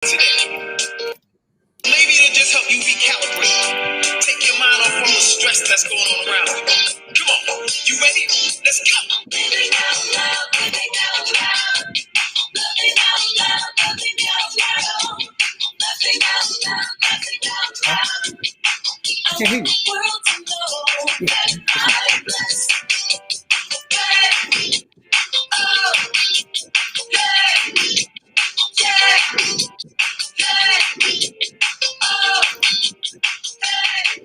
today. Maybe it'll just help you recalibrate. Take your mind off from the stress that's going on around you. Come on, you ready? Let's go. Living out loud, living out loud. Living out loud, living out loud. Living out loud, living out loud. I want the world to know that I'm blessed. Hey, oh, hey, yeah, hey, oh, hey.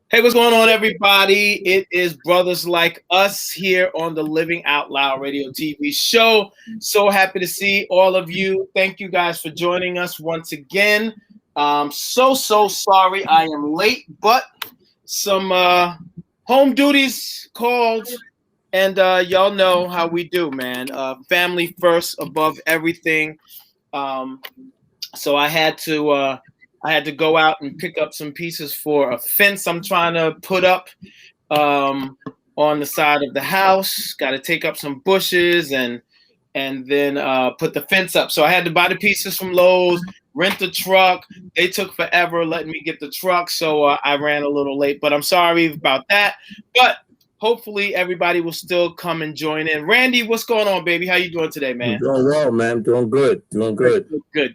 Hey, what's going on, everybody? It is Brothers Like Us here on the Living Out Loud Radio TV show. So happy to see all of you. Thank you guys for joining us once again. So sorry I am late, but some home duties called, and y'all know how we do, man. Family first above everything. So I had to go out and pick up some pieces for a fence I'm trying to put up on the side of the house. Got to take up some bushes and then put the fence up. So I had to buy the pieces from Lowe's, rent the truck. They took forever letting me get the truck, so I ran a little late. But I'm sorry about that. But hopefully everybody will still come and join in. Randy, what's going on, baby? How you doing today, man? I'm doing well, man. Doing good. Good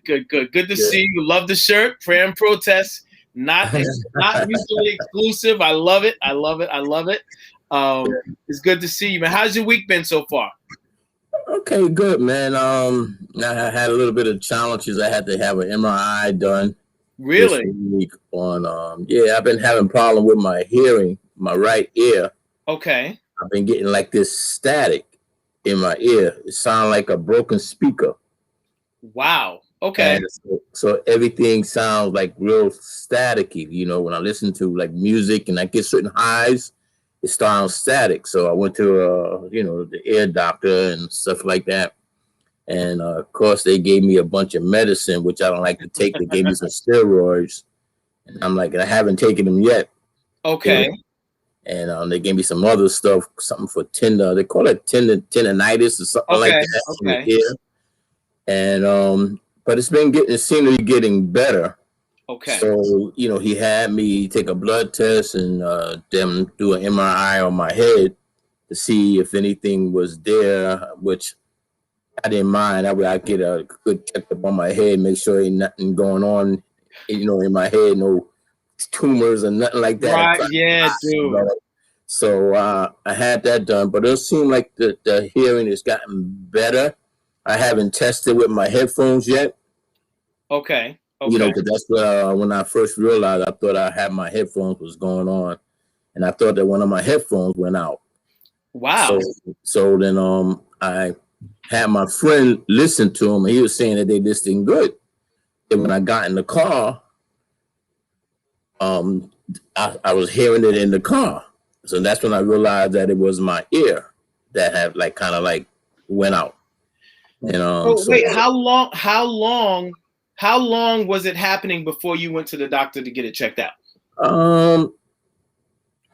to see you. Love the shirt. Prayer and protest. Not mutually exclusive. I love it. It's good to see you, man. How's your week been so far? Okay, good, man. I had a little bit of challenges. I had to have an MRI done. Really? This week on I've been having problem with my hearing, my right ear. Okay. I've been getting like this static in my ear. It sounds like a broken speaker. Wow. Okay. And so everything sounds like real staticky. You know, when I listen to like music and I get certain highs, it sounds static. So I went to the ear doctor and stuff like that. And of course, they gave me a bunch of medicine, which I don't like to take. They gave me some steroids, and I'm like, I haven't taken them yet. Okay. You know? And they gave me some other stuff, something for they call it tendonitis or something like that. Okay. And but it seemed to be getting better. Okay. So he had me take a blood test and them do an MRI on my head to see if anything was there, which I didn't mind. That way I get a good checkup on my head, make sure ain't nothing going on, in my head, no tumors or nothing like that. Right, yeah, dude. So I had that done, but it seemed like the hearing has gotten better. I haven't tested with my headphones yet. Okay. Because that's when I first realized, I thought I had my headphones was going on, and I thought that one of my headphones went out. Wow. So then I had my friend listen to him, and he was saying that they listened good. And when I got in the car, I was hearing it in the car. So that's when I realized that it was my ear that had kind of went out. And wait, how long was it happening before you went to the doctor to get it checked out? I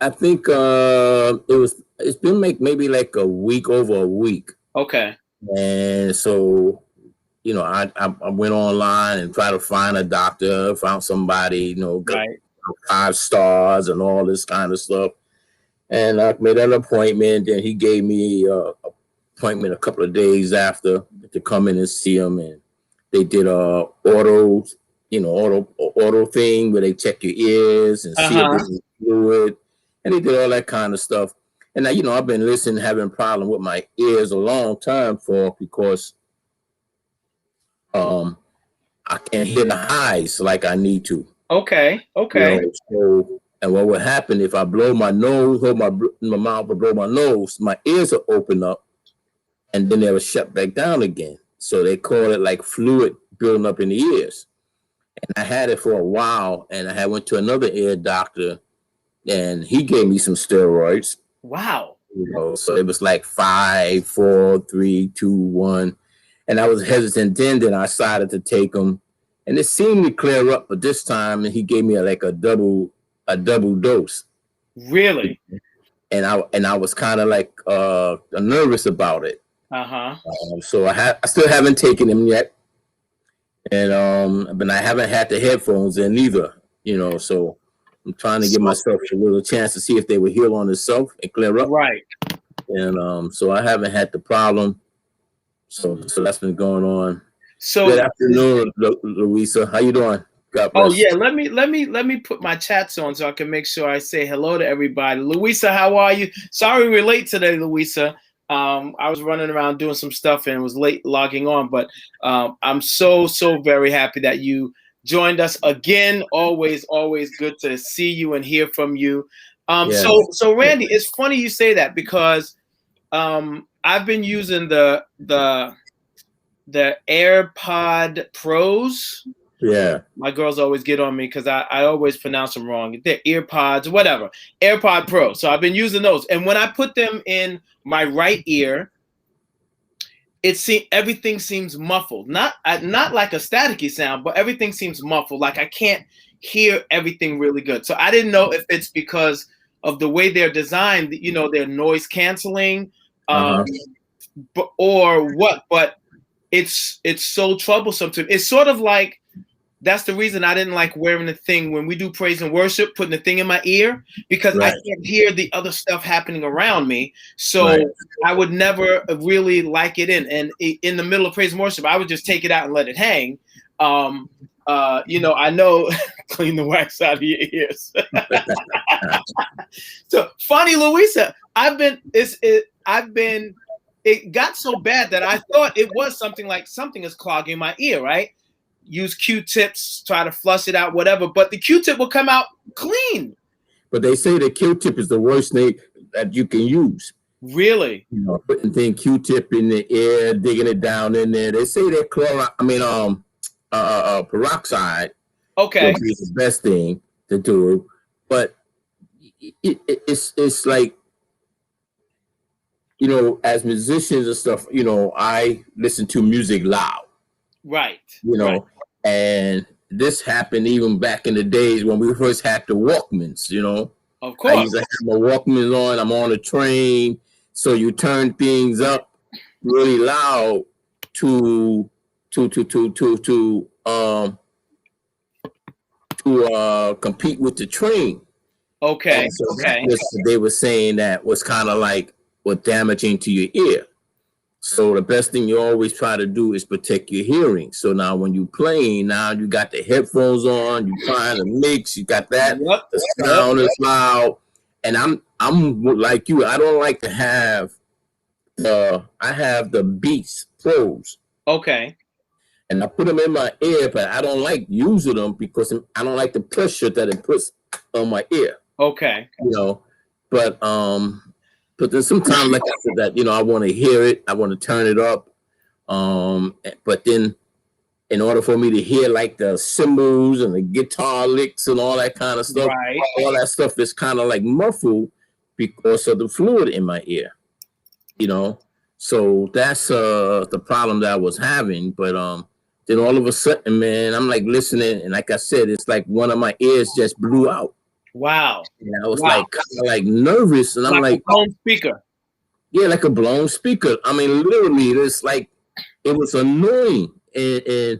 think it's been maybe over a week. Okay. And so I went online and tried to find a doctor, found somebody, right. 5 stars and all this kind of stuff. And I made an appointment, and he gave me an appointment a couple of days after to come in and see him. And they did a auto thing where they check your ears and see if there's fluid. And they did all that kind of stuff. And now, I've been having a problem with my ears a long time because I can't hear the highs like I need to. Okay. And what would happen if I blow my nose, hold my mouth and blow my nose, my ears will open up and then they will shut back down again. So they call it like fluid building up in the ears. And I had it for a while, and I went to another ear doctor, and he gave me some steroids. Wow. So it was like 5, 4, 3, 2, 1. And I was hesitant then I decided to take them. And it seemed to clear up, but this time he gave me a double dose. Really? And I was kind of nervous about it. Uh-huh. So I still haven't taken them yet. and but I haven't had the headphones in either. So I'm trying to give So, myself a little chance to see if they will heal on itself and clear up. right. And so I haven't had the problem. So that's been going on. Good So afternoon, Louisa. How you doing? God oh bless. yeah, let me put my chats on so I can make sure I say hello to everybody. Louisa, how are you? Sorry we're late today, Louisa. I was running around doing some stuff and was late logging on, but I'm so very happy that you joined us again. Always good to see you and hear from you. Yes. So Randy, it's funny you say that because I've been using the AirPod Pros. Yeah. My girls always get on me because I always pronounce them wrong. They're earpods, whatever. AirPod Pro. So I've been using those. And when I put them in my right ear, everything seems muffled. Not like a staticky sound, but everything seems muffled. Like I can't hear everything really good. So I didn't know if it's because of the way they're designed, they're noise canceling, Uh-huh. or what. But it's so troublesome to me. It's sort of like, that's the reason I didn't like wearing the thing when we do praise and worship, putting the thing in my ear, because I can't hear the other stuff happening around me. So I would never really like it in. And in the middle of praise and worship, I would just take it out and let it hang. I know, clean the wax out of your ears. So funny, Louisa. It got so bad that I thought it was something is clogging my ear, right? Use Q-tips, try to flush it out, whatever. But the Q-tip will come out clean. But they say the Q-tip is the worst thing that you can use. Really? Putting Q-tip in the air, digging it down in there. They say that peroxide. Okay. Would be the best thing to do, but it's like, as musicians and stuff, I listen to music loud. Right. Right. And this happened even back in the days when we first had the Walkmans, Of course. I used to have my Walkmans on, I'm on a train, so you turn things up really loud to compete with the train. Okay. And so they were saying that was kind of like what damaging to your ear. So the best thing you always try to do is protect your hearing. So now when you playing, now you got the headphones on, you trying to mix, you got that, the sound is loud. And I'm like you, I don't like to have I have the Beats Pros. Okay. And I put them in my ear, but I don't like using them because I don't like the pressure that it puts on my ear. Okay. But then sometimes, like I said, that I want to hear it, I want to turn it up. But then, in order for me to hear like the cymbals and the guitar licks and all that kind of stuff, all that stuff is kind of like muffled because of the fluid in my ear. So that's the problem that I was having. But then all of a sudden, man, I'm like listening, and like I said, it's like one of my ears just blew out. Wow. And I was like kind of like nervous, and I'm like a blown speaker. Yeah, like a blown speaker. I mean, literally, it's like it was annoying. And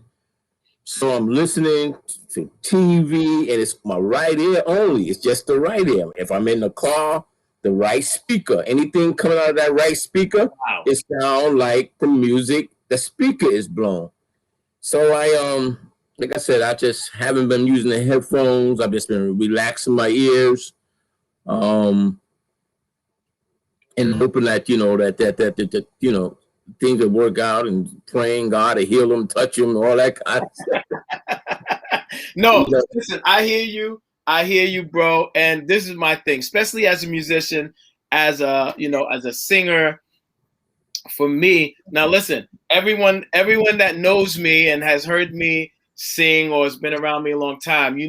so I'm listening to TV, and it's my right ear only. It's just the right ear. If I'm in the car, the right speaker. Anything coming out of that right speaker, it sounds like the music, the speaker is blown. So like I said, I just haven't been using the headphones. I've just been relaxing my ears, and hoping that that things will work out, and praying God to heal them, touch them, all that kind of stuff. No, listen, I hear you, bro. And this is my thing, especially as a musician, as a singer. For me, now listen, everyone that knows me and has heard me sing or has been around me a long time, I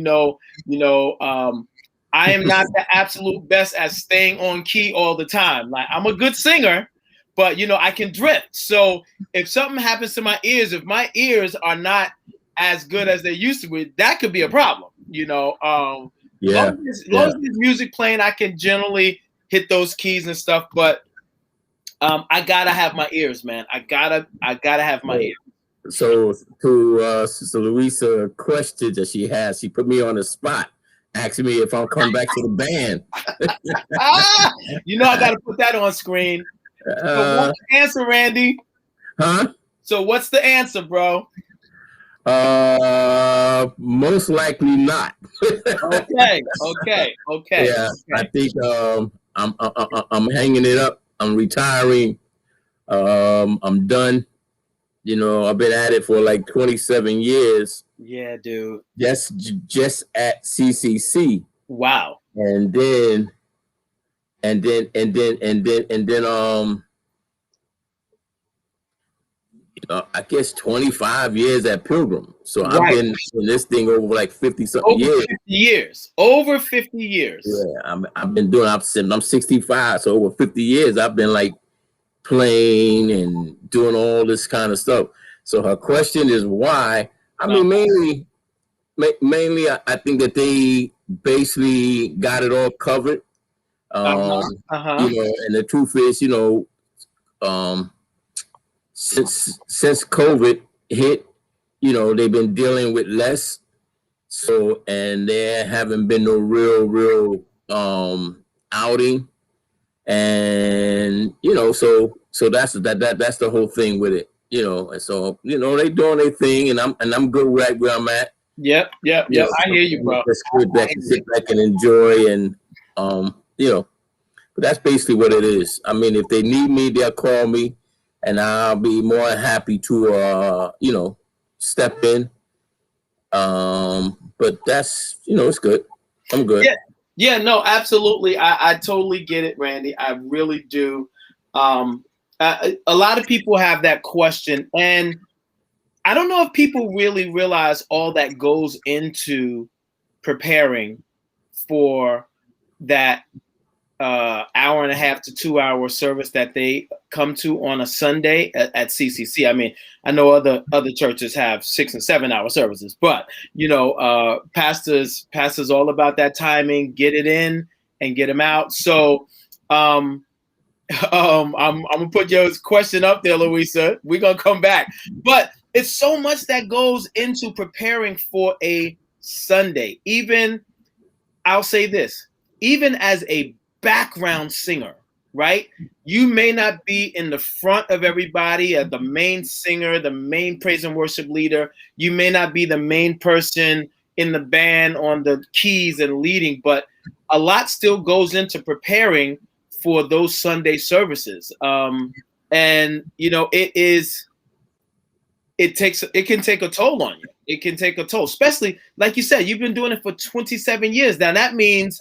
am not the absolute best at staying on key all the time. Like, I'm a good singer, but I can drift. So if something happens to my ears, if my ears are not as good as they used to be, that could be a problem. Long as there's music playing, I can generally hit those keys and stuff. But I gotta have my ears, man. I gotta have my ears. So to Sister Louisa question that she has, she put me on the spot, asking me if I'm coming back to the band. Ah, I got to put that on screen. So what's the answer, Randy? Huh? So what's the answer, bro? Most likely not. Okay. Yeah, I think I'm hanging it up. I'm retiring. I'm done. I've been at it for like 27 years. Yeah, dude. Just at CCC. Wow. And then I guess 25 years at Pilgrim. So I've Right. been in this thing over like 50 something Over years. 50 years. Over 50 years. Yeah, I've been doing. I'm 65, so over 50 years I've been like playing and doing all this kind of stuff. So her question is why? I mean, mainly, I think that they basically got it all covered. And the truth is, since COVID hit, they've been dealing with less. So, and there haven't been no real outing, and so that's the whole thing with it, and so they doing their thing, and I'm good right where I'm at. Yep. I hear you, bro. Just sit back and enjoy, and but that's basically what it is. I mean, if they need me, they'll call me, and I'll be more happy to step in. But that's it's good. I'm good. Yeah, no, absolutely. I totally get it, Randy. I really do. A lot of people have that question, and I don't know if people really realize all that goes into preparing for that hour and a half to 2 hour service that they come to on a Sunday at CCC. I mean, I know other churches have 6 and 7 hour services, but pastors all about that timing, get it in and get them out. So I'm gonna put your question up there, Louisa. We're gonna come back, but it's so much that goes into preparing for a Sunday. Even I'll say this, even as a background singer, right? You may not be in the front of everybody as the main singer, the main praise and worship leader. You may not be the main person in the band on the keys and leading, but a lot still goes into preparing for those Sunday services. And it can take a toll on you. It can take a toll, especially like you said, you've been doing it for 27 years. Now that means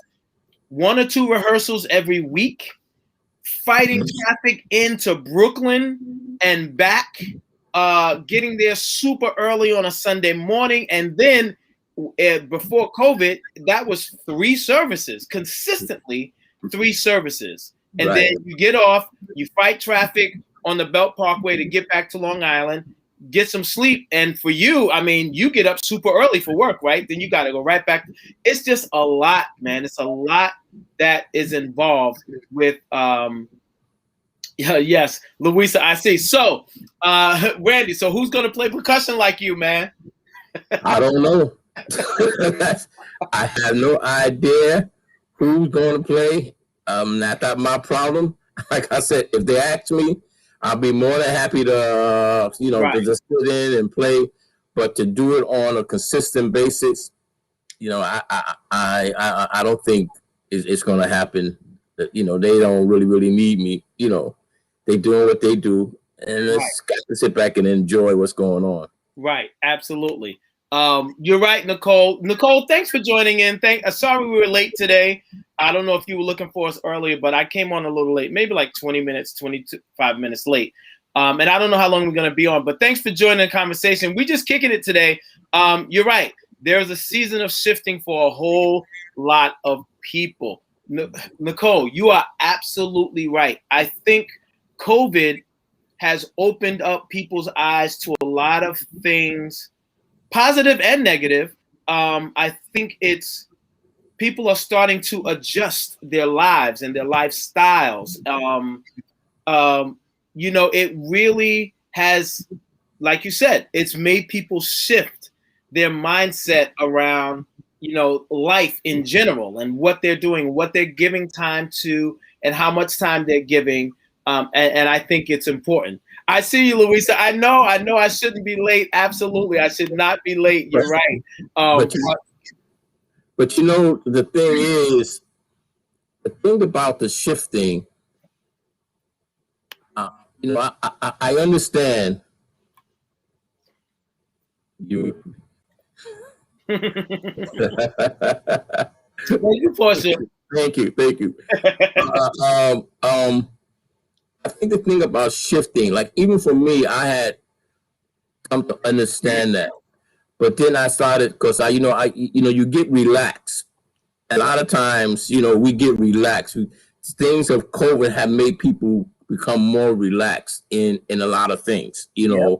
1 or 2 rehearsals every week, fighting traffic into Brooklyn and back, getting there super early on a Sunday morning. And then before COVID, that was 3 services, consistently 3 services. And then you get off, you fight traffic on the Belt Parkway to get back to Long Island, get some sleep. And for you, I mean, you get up super early for work, right? Then you got to go right back. It's just a lot, man. It's a lot that is involved with, yes, Louisa, I see. So, Randy, so who's going to play percussion like you, man? I don't know. I have no idea who's going to play. Not that my problem. Like I said, if they ask me, I'll be more than happy to, to just sit in and play. But to do it on a consistent basis, I don't think it's going to happen. They don't really need me. They doing what they do, and it's got to sit back and enjoy what's going on. Right, absolutely. You're right, Nicole. Nicole, thanks for joining in. Sorry we were late today. I don't know if you were looking for us earlier, but I came on a little late, maybe like 25 minutes late. And I don't know how long we're going to be on, but thanks for joining the conversation. We're just kicking it today. You're right. There's a season of shifting for a whole lot of people. Nicole, you are absolutely right. I think COVID has opened up people's eyes to a lot of things, positive and negative. I think people are starting to adjust their lives and their lifestyles. It really has like you said, it's made people shift their mindset around, life in general and what they're doing, what they're giving time to, and how much time they're giving. And I think it's important. I see you, Louisa. I know I shouldn't be late. Absolutely. I should not be late. You're right. But the thing about the shifting, I understand you. Thank you, Portia. Thank you. I think the thing about shifting, like even for me, I had come to understand that, but then I started because you get relaxed. A lot of times, we get relaxed. Things of COVID have made people become more relaxed in a lot of things. Even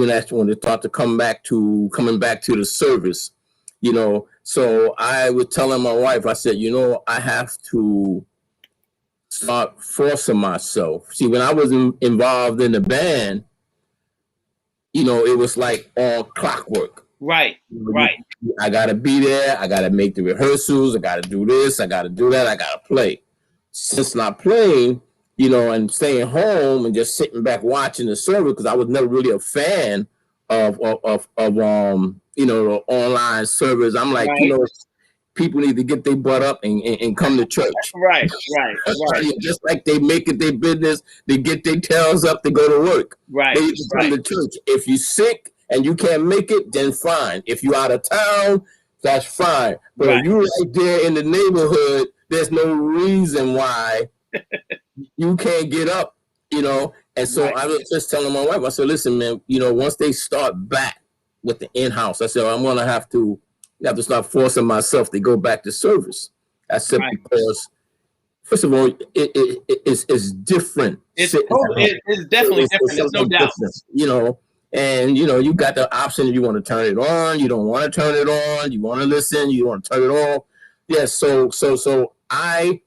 as when they start to coming back to the service, So I was telling my wife, I said, I have to start forcing myself. See, when I was involved in the band, it was like all clockwork. Right. I got to be there. I got to make the rehearsals. I got to do this. I got to do that. I got to play. Since not playing, and staying home and just sitting back watching the service, because I was never really a fan of the online service. I'm like, people need to get their butt up and come to church. Right. Just like they make it their business, they get their tails up to go to work. Right. They need to come to church. If you're sick and you can't make it, then fine. If you're out of town, that's fine. But if you're right there in the neighborhood, there's no reason why you can't get up, And so I was just telling my wife, I said, listen, man, once they start back with the in-house, I said, I'm going to have to start forcing myself to go back to service. I said, because first of all, it's different. It's definitely different. There's no doubt. And you got the option if you want to turn it on, you don't want to turn it on, you want to listen, you want to turn it off. Yeah, so I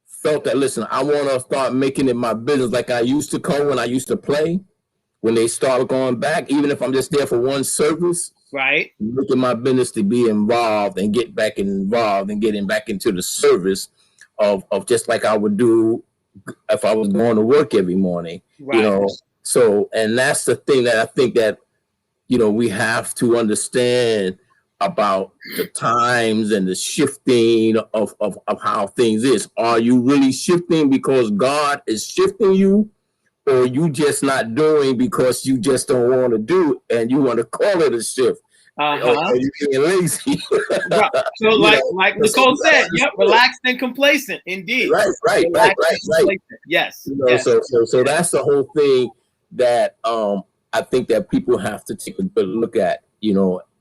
felt that, listen, I want to start making it my business like I used to come when I used to play. When they start going back, even if I'm just there for one service, right, making my business to be involved and get back involved and getting back into the service of just like I would do if I was going to work every morning, So, and that's the thing that I think that, we have to understand about the times and the shifting of how things is. Are you really shifting because God is shifting you, or you just not doing because you just don't want to do it and you want to call it a shift? Or you being lazy. So like Nicole said, relaxed and complacent, indeed. Right. Yes. So that's the whole thing that I think that people have to take a good look at,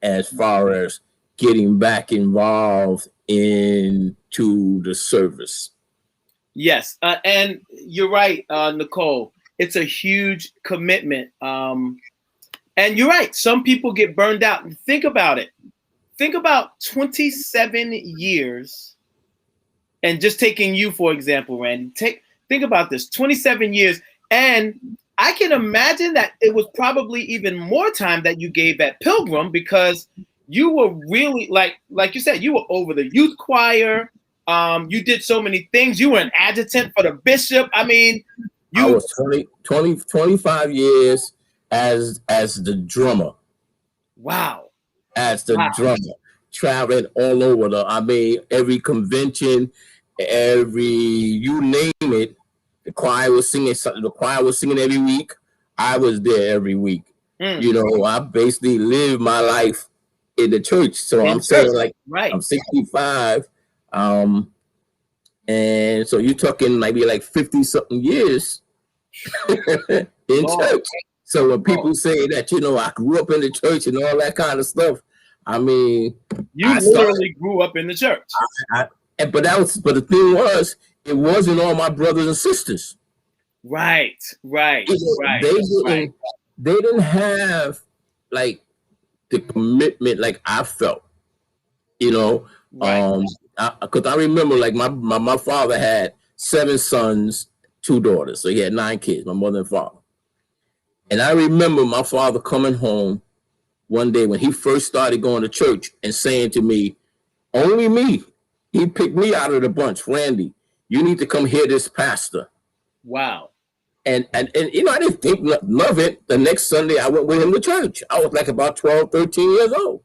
as far as getting back involved into the service. Yes, and you're right, Nicole. It's a huge commitment. And you're right. Some people get burned out. Think about it. Think about 27 years. And just taking you, for example, Randy, think about this, 27 years. And I can imagine that it was probably even more time that you gave at Pilgrim, because you were really, like you said, you were over the youth choir. You did so many things. You were an adjutant for the bishop. I mean, I was 25 years as the drummer. Wow. As the drummer, traveling all over every convention, you name it, the choir was singing something. The choir was singing every week. I was there every week. I basically lived my life in the church. So I'm saying, I'm 65. And so you're talking maybe 50 something years in church. So when people say that, I grew up in the church and all that kind of stuff, I mean, you literally grew up in the church. But the thing was, it wasn't all my brothers and sisters. Right. They didn't have the commitment like I felt, because I remember my father had 7 sons, 2 daughters, so he had 9 kids, my mother and father. And I remember my father coming home one day when he first started going to church and saying to me, only me. He picked me out of the bunch. Randy, you need to come hear this pastor. Wow. And you know, I didn't think none of it. The next Sunday, I went with him to church. I was like about 12, 13 years old.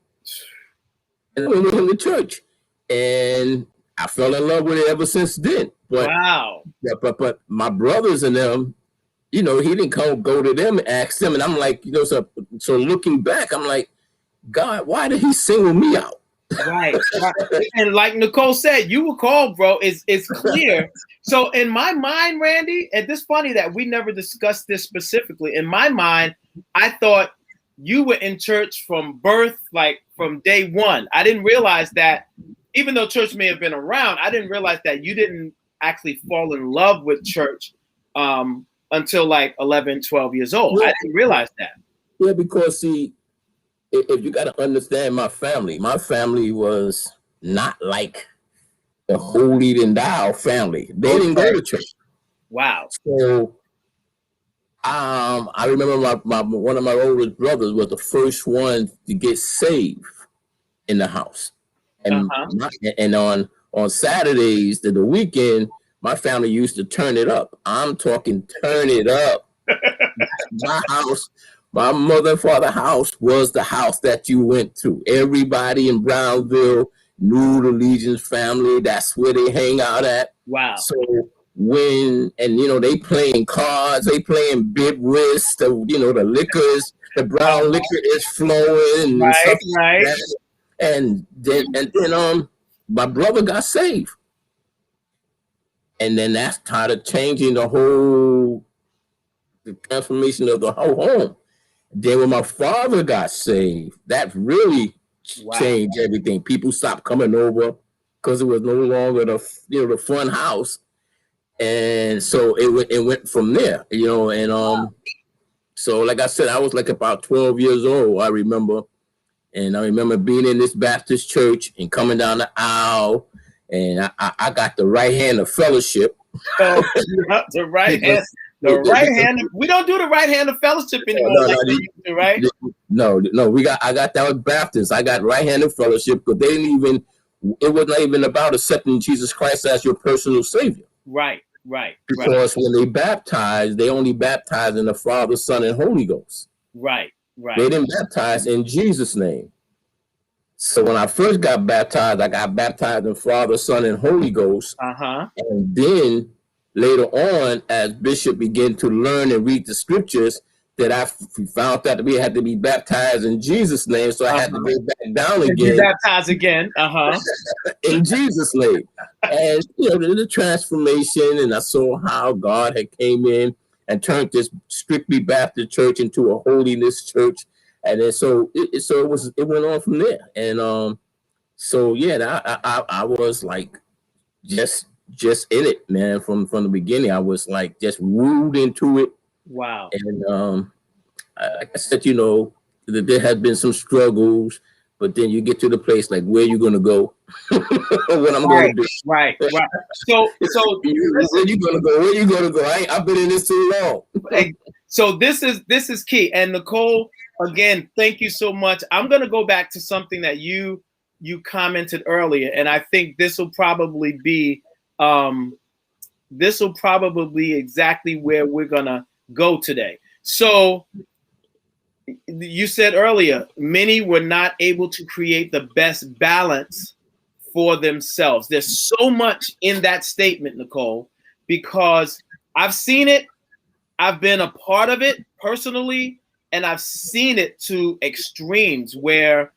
And I went with him to church. And I fell in love with it ever since then. But, wow. Yeah, but my brothers and them, you know, he didn't go to them and ask them. And I'm like, you know, so looking back, I'm like, God, why did he single me out? Right. And like Nicole said, you were called, bro. It's clear. So in my mind, Randy, and it's funny that we never discussed this specifically. In my mind, I thought you were in church from birth, like from day one. I didn't realize that, even though church may have been around, I didn't realize that you didn't actually fall in love with church until like 11, 12 years old. Yeah. I didn't realize that. Yeah, because see, if you got to understand my family was not like the holier than thou family. They didn't go to church. Wow. So I remember my one of my oldest brothers was the first one to get saved in the house. And and on Saturdays, the weekend, my family used to turn it up. I'm talking turn it up. My house, my mother and father house was the house that you went to. Everybody in Brownville knew the Legion's family. That's where they hang out at. Wow. So when, and you know, they playing cards, they playing bib whist, the liquors, the brown liquor is flowing and stuff like that. And then my brother got saved. And then that started changing the transformation of the whole home. Then when my father got saved, that really changed everything. People stopped coming over because it was no longer the fun house. And so it went from there, you know, and so like I said, I was like about 12 years old, I remember. And I remember being in this Baptist church and coming down the aisle, and I got the right hand of fellowship. Oh, the right hand. The right hand. We don't do the right hand of fellowship anymore. Right? No. I got that with Baptist. I got right hand of fellowship, but it was not even about accepting Jesus Christ as your personal savior. Right. Because when they baptized, they only baptized in the Father, Son, and Holy Ghost. Right. They didn't baptize in Jesus' name. So when I first got baptized, I got baptized in Father, Son, and Holy Ghost. And then later on, as Bishop began to learn and read the scriptures, that I found that we had to be baptized in Jesus' name. So I had to go back down again. Baptized again. In Jesus' name. And, you know, the transformation, and I saw how God had came in and turned this strictly Baptist church into a holiness church. And then it went on from there. And so yeah, I was like just in it, man, from the beginning. I was like just wooed into it. Wow. And like I said, you know, there had been some struggles, but then you get to the place like, where you gonna go? What I'm gonna do? Right. So where you gonna go? Where you gonna go? I've been in this too long. So this is key. And Nicole, again, thank you so much. I'm gonna go back to something that you commented earlier, and I think this will probably be exactly where we're gonna go today. So you said earlier, many were not able to create the best balance for themselves. There's so much in that statement, Nicole, because I've seen it. I've been a part of it personally, and I've seen it to extremes where,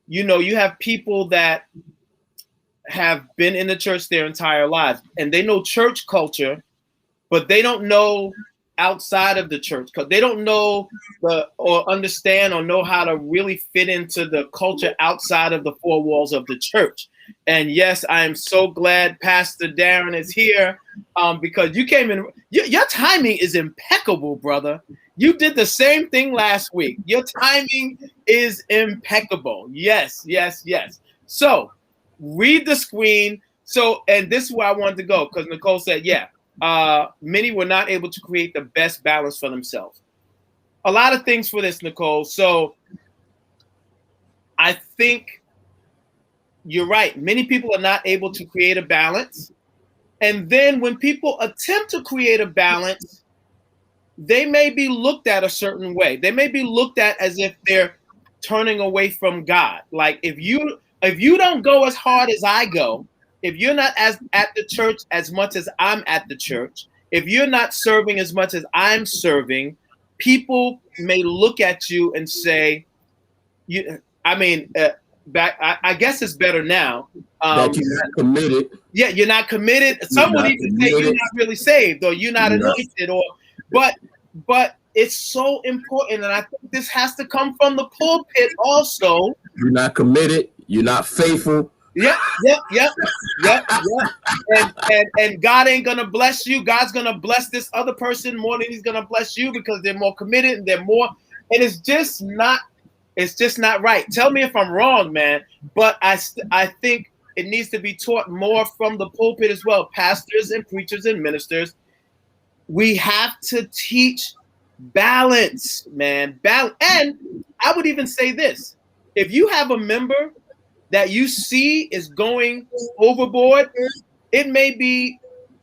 you know, you have people that have been in the church their entire lives and they know church culture, but they don't know outside of the church, because they don't know or understand or know how to really fit into the culture outside of the four walls of the church. And yes, I am so glad Pastor Darren is here, because you came in. Your timing is impeccable, brother. You did the same thing last week. Your timing is impeccable. Yes. So read the screen. So, and this is where I wanted to go, because Nicole said, many were not able to create the best balance for themselves. a lot of things for this, Nicole. So I think you're right. Many people are not able to create a balance. And then when people attempt to create a balance, they may be looked at a certain way. They may be looked at as if they're turning away from God. Like if you don't go as hard as I go, if you're not as at the church as much as I'm at the church, if you're not serving as much as I'm serving, people may look at you and say, "You." I mean, back. I guess it's better now. That you're not committed. Yeah, you're not committed. You're Some would not even say you're committed. not really saved, or you're not No. anointed, or but it's so important, and I think this has to come from the pulpit also. You're not committed. You're not faithful. Yep. And God ain't gonna bless you. God's gonna bless this other person more than He's gonna bless you because they're more committed and they're more. And it's just not. It's just not right. Tell me if I'm wrong, man. But I think it needs to be taught more from the pulpit as well. Pastors and preachers and ministers, we have to teach balance, man. Balance. And I would even say this: if you have a member that you see is going overboard, it may be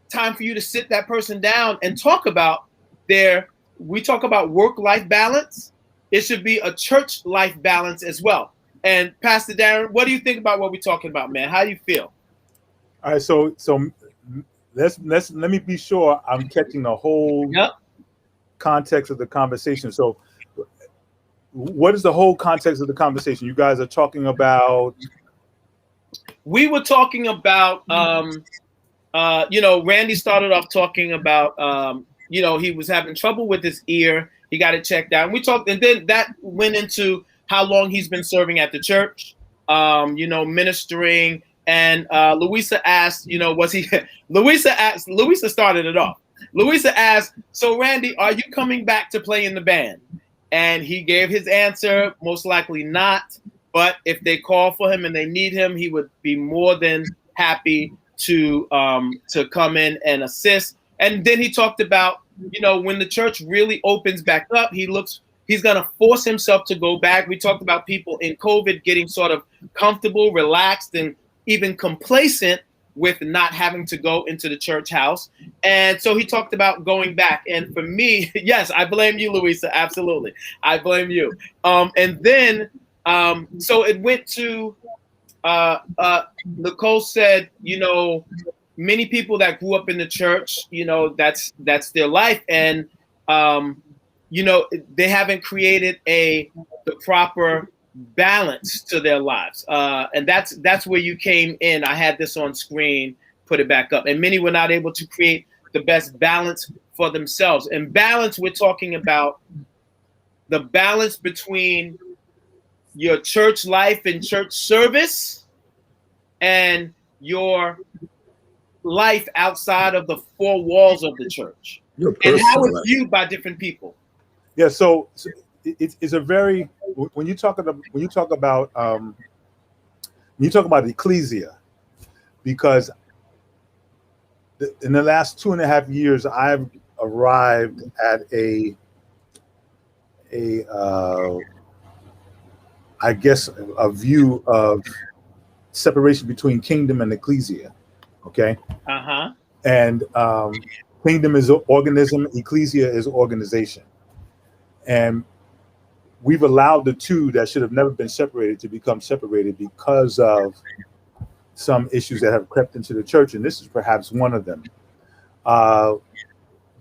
time for you to sit that person down and talk about we talk about work-life balance. It should be a church life balance as well. And Pastor Darren, what do you think about what we're talking about, man? How do you feel? All right, so let me be sure I'm catching the whole context of the conversation. So what is the whole context of the conversation? You guys are talking about. We were talking about Randy started off talking about he was having trouble with his ear. He got it checked out. And we talked, and then that went into how long he's been serving at the church, ministering. And Louisa asked, was he? Louisa started it off. Louisa asked, so Randy, are you coming back to play in the band? And he gave his answer, most likely not. But if they call for him and they need him, he would be more than happy to come in and assist. And then he talked about, when the church really opens back up, he's going to force himself to go back. We talked about people in COVID getting sort of comfortable, relaxed, and even complacent with not having to go into the church house. And so he talked about going back. And for me, yes, I blame you, Louisa. Absolutely. I blame you. And then, so it went to, Nicole said, many people that grew up in the church, that's their life. And, they haven't created the proper balance to their lives. And that's where you came in. I had this on screen, put it back up. And many were not able to create the best balance for themselves. And balance, we're talking about the balance between your church life and church service and your life outside of the four walls of the church, and how it's viewed by different people. Yeah, so it's a very when you talk about ecclesia, because in the last 2.5 years I've arrived at I guess a view of separation between kingdom and ecclesia. Okay. And kingdom is organism, ecclesia is organization. And we've allowed the two that should have never been separated to become separated because of some issues that have crept into the church. And this is perhaps one of them.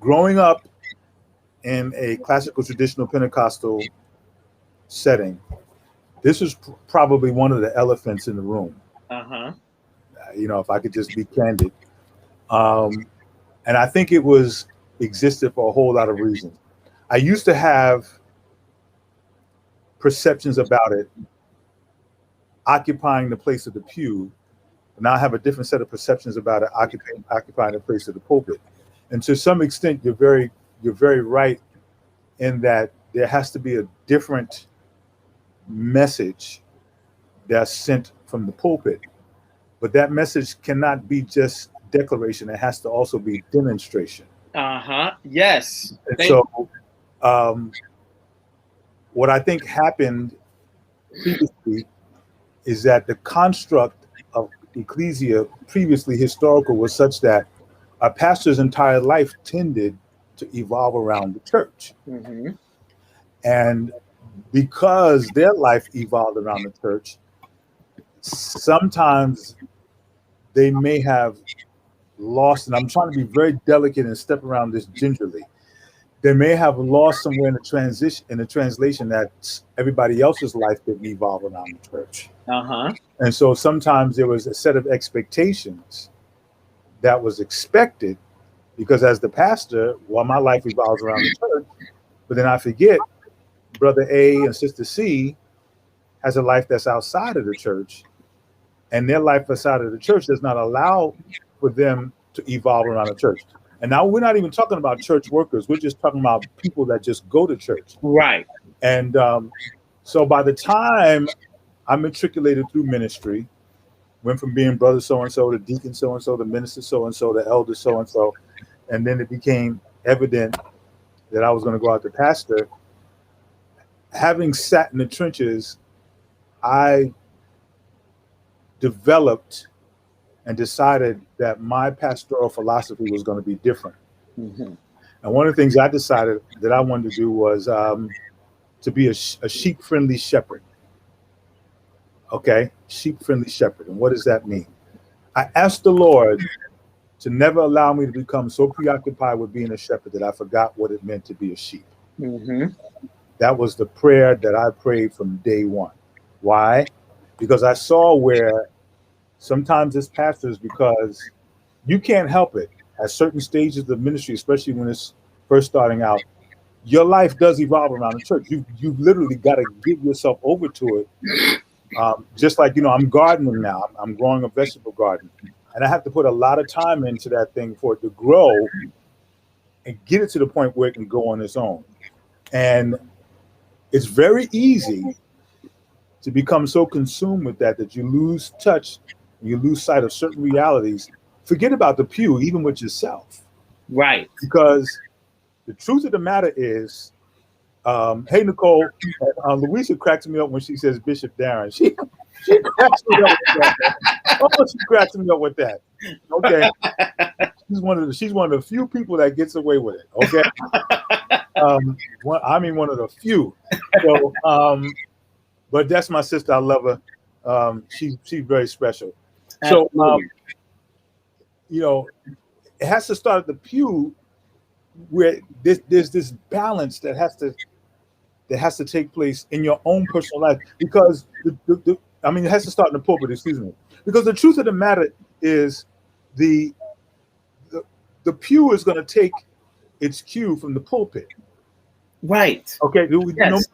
Growing up in a classical traditional Pentecostal setting, this is probably one of the elephants in the room. If I could just be candid. And I think it existed for a whole lot of reasons. I used to have perceptions about it occupying the place of the pew. Now I have a different set of perceptions about it occupying the place of the pulpit. And to some extent, you're very right in that there has to be a different message that's sent from the pulpit. But that message cannot be just declaration. It has to also be demonstration. Yes. And so what I think happened previously is that the construct of ecclesia previously historical was such that a pastor's entire life tended to evolve around the church. Mm-hmm. And because their life evolved around the church, sometimes they may have lost, and I'm trying to be very delicate and step around this gingerly. They may have lost somewhere in the translation that everybody else's life didn't evolve around the church. Uh-huh. And so sometimes there was a set of expectations that was expected, because as the pastor, well, my life revolves around the church, but then I forget brother A and sister C has a life that's outside of the church, and their life outside of the church does not allow for them to evolve around the church. And now we're not even talking about church workers. We're just talking about people that just go to church. Right. And so by the time I matriculated through ministry, went from being brother so-and-so to deacon so-and-so to minister so-and-so to elder so-and-so, and then it became evident that I was going to go out to pastor. Having sat in the trenches, I developed and decided that my pastoral philosophy was going to be different. Mm-hmm. And one of the things I decided that I wanted to do was to be a sheep-friendly shepherd. Okay, sheep-friendly shepherd. And what does that mean? I asked the Lord to never allow me to become so preoccupied with being a shepherd that I forgot what it meant to be a sheep. Mm-hmm. That was the prayer that I prayed from day one. Why? Because I saw where sometimes as pastors, because you can't help it at certain stages of ministry, especially when it's first starting out, your life does evolve around the church. You literally got to give yourself over to it. Just like, I'm gardening now. I'm growing a vegetable garden, and I have to put a lot of time into that thing for it to grow and get it to the point where it can go on its own. And it's very easy to become so consumed with that you lose touch, you lose sight of certain realities. Forget about the pew, even with yourself. Right. Because the truth of the matter is, hey, Nicole, Louisa cracks me up when she says Bishop Darren. She cracks me up with that. Oh, she cracks me up with that. Okay. She's one of the few people that gets away with it. Okay. One of the few. So, but that's my sister. I love her. She's very special. So, it has to start at the pew, where there's this balance that has to take place in your own personal life, because it has to start in the pulpit. Excuse me, because the truth of the matter is the pew is going to take its cue from the pulpit. Right. Okay. Yes.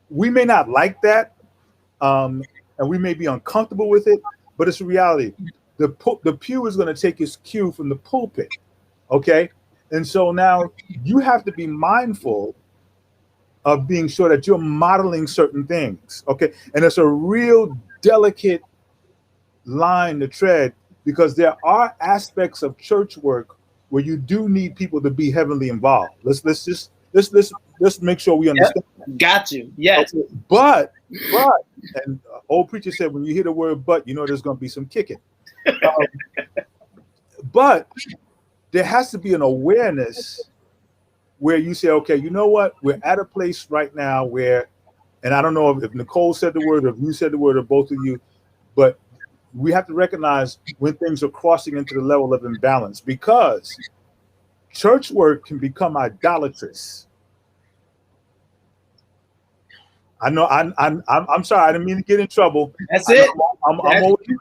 We may not like that, and we may be uncomfortable with it, but it's a reality. The pew is going to take its cue from the pulpit. Okay. And so now you have to be mindful of being sure that you're modeling certain things. Okay. And it's a real delicate line to tread, because there are aspects of church work where you do need people to be heavily involved. Let's make sure we understand. Yep. Got you. Yes. Okay. But and old preacher said, when you hear the word "but," there's going to be some kicking. But there has to be an awareness where you say, okay, you know what? We're at a place right now where, and I don't know if Nicole said the word, or if you said the word, or both of you, but we have to recognize when things are crossing into the level of imbalance, because church work can become idolatrous. I know. I'm sorry. I didn't mean to get in trouble. That's it. I'm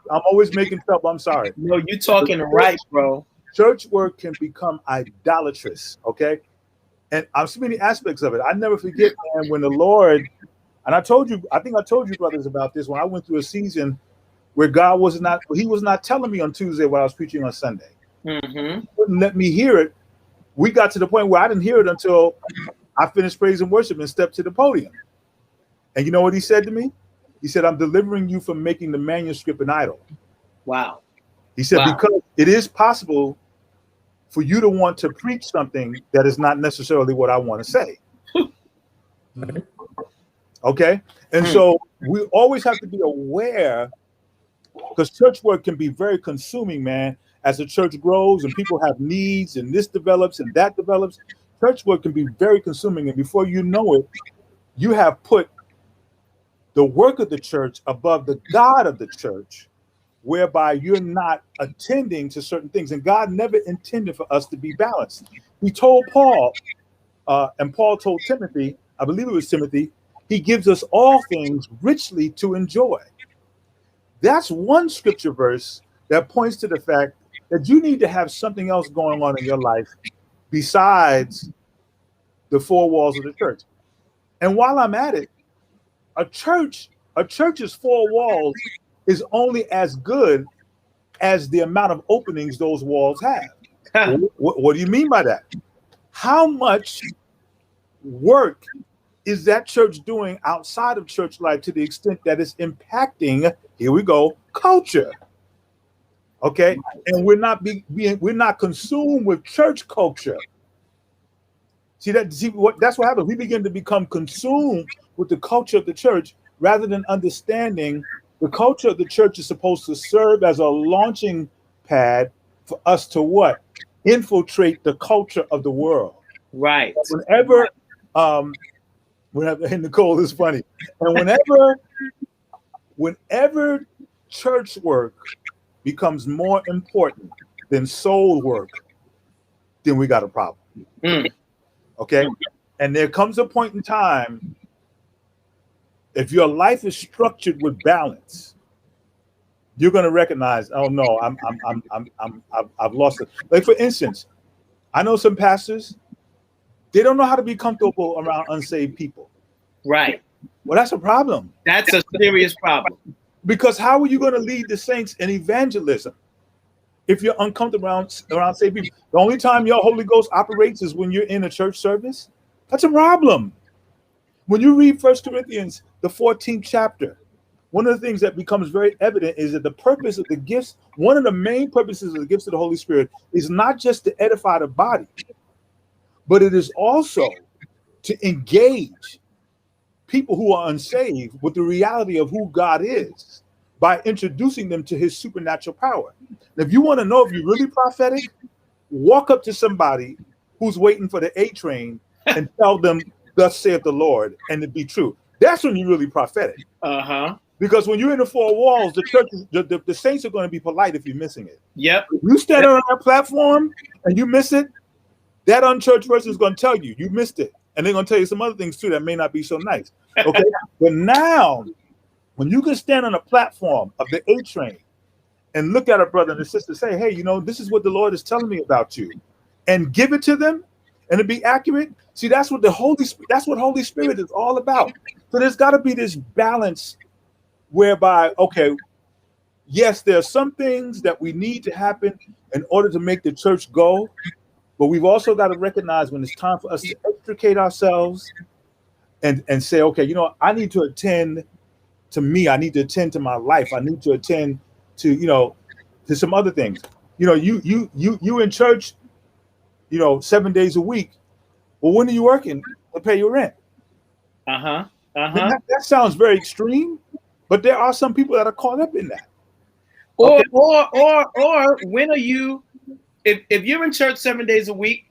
always making trouble. I'm sorry. No, you talking right, bro. Church work can become idolatrous. Okay, and I'm so many aspects of it. I never forget, man, when the Lord, and I think I told you brothers about this, when I went through a season where God was not telling me on Tuesday what I was preaching on Sunday. Mm-hmm. He wouldn't let me hear it. We got to the point where I didn't hear it until I finished praise and worship and stepped to the podium. And you know what he said to me? He said, "I'm delivering you from making the manuscript an idol." Wow. He said, because it is possible for you to want to preach something that is not necessarily what I want to say. Okay, and so we always have to be aware, because church work can be very consuming, man. As the church grows and people have needs and this develops and that develops, church work can be very consuming. And before you know it, you have put the work of the church above the God of the church, whereby you're not attending to certain things. And God never intended for us to be balanced. He told Paul, and Paul told Timothy, I believe it was Timothy, he gives us all things richly to enjoy. That's one scripture verse that points to the fact that you need to have something else going on in your life besides the four walls of the church. And while I'm at it, a church's four walls is only as good as the amount of openings those walls have. What do you mean by that? How much work is that church doing outside of church life to the extent that it's impacting, here we go, culture? Okay, and we're not consumed with church culture. That's what happens. We begin to become consumed with the culture of the church rather than understanding the culture of the church is supposed to serve as a launching pad for us to what? Infiltrate the culture of the world. Right. Whenever Nicole is funny. And whenever church work becomes more important than soul work, then we got a problem. Okay? And there comes a point in time, if your life is structured with balance, you're going to recognize, oh no, I've lost it. Like for instance, I know some pastors, they don't know how to be comfortable around unsaved people. Right. Well, that's a problem. That's a serious problem. Because how are you going to lead the saints in evangelism if you're uncomfortable around saved people? The only time your Holy Ghost operates is when you're in a church service. That's a problem. When you read 1 Corinthians, the 14th chapter, one of the things that becomes very evident is that the purpose of the gifts, one of the main purposes of the gifts of the Holy Spirit is not just to edify the body, but it is also to engage people who are unsaved with the reality of who God is by introducing them to his supernatural power. And if you want to know if you're really prophetic, walk up to somebody who's waiting for the A train and tell them, thus saith the Lord, and it be true. That's when you're really prophetic. Because when you're in the four walls, the church, the saints are going to be polite if you're missing it. Yep. If you stand on that platform and you miss it, that unchurched person is going to tell you missed it. And they're going to tell you some other things too that may not be so nice. Okay. But now, when you can stand on a platform of the A train and look at a brother and a sister, say, hey, this is what the Lord is telling me about you, and give it to them and it be accurate. See, that's what Holy Spirit is all about. So there's got to be this balance whereby, okay, yes, there are some things that we need to happen in order to make the church go, but we've also got to recognize when it's time for us to extricate ourselves and say, okay, I need to attend to me. I need to attend to my life. I need to attend to, to some other things. You in church, 7 days a week. Well, when are you working to pay your rent? That sounds very extreme, but there are some people that are caught up in that. Or when are you, if you're in church 7 days a week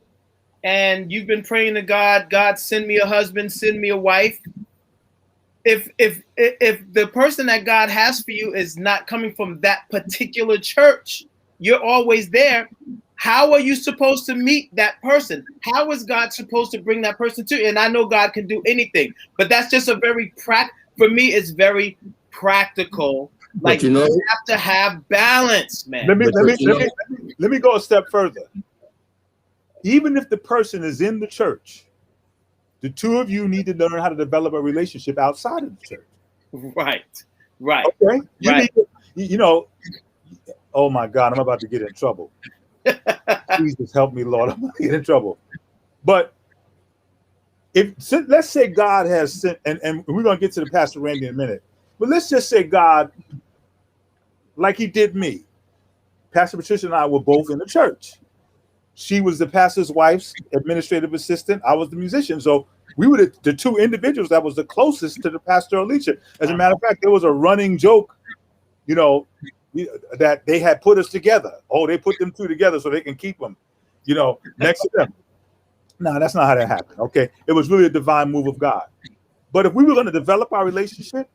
and you've been praying to God, God, send me a husband, send me a wife. If the person that God has for you is not coming from that particular church, you're always there. How are you supposed to meet that person? How is God supposed to bring that person to you? And I know God can do anything, but that's just for me, it's very practical. Like, you have to have balance, man. Let me go a step further. Even if the person is in the church, the two of you need to learn how to develop a relationship outside of the church. Right. Okay. Need to, oh my God, I'm about to get in trouble. Jesus help me, Lord, I'm about to get in trouble. But let's say God has sent, and we're going to get to the Pastor Randy in a minute, but let's just say God, like he did me. Pastor Patricia and I were both in the church. She was the pastor's wife's administrative assistant. I was the musician. So we were the two individuals that was the closest to the pastoral leadership. As a matter of fact, there was a running joke, you know, that they had put us together. Oh, they put them two together so they can keep them, you know, next to them. No, that's not how that happened. Okay, it was really a divine move of God. But if we were going to develop our relationship,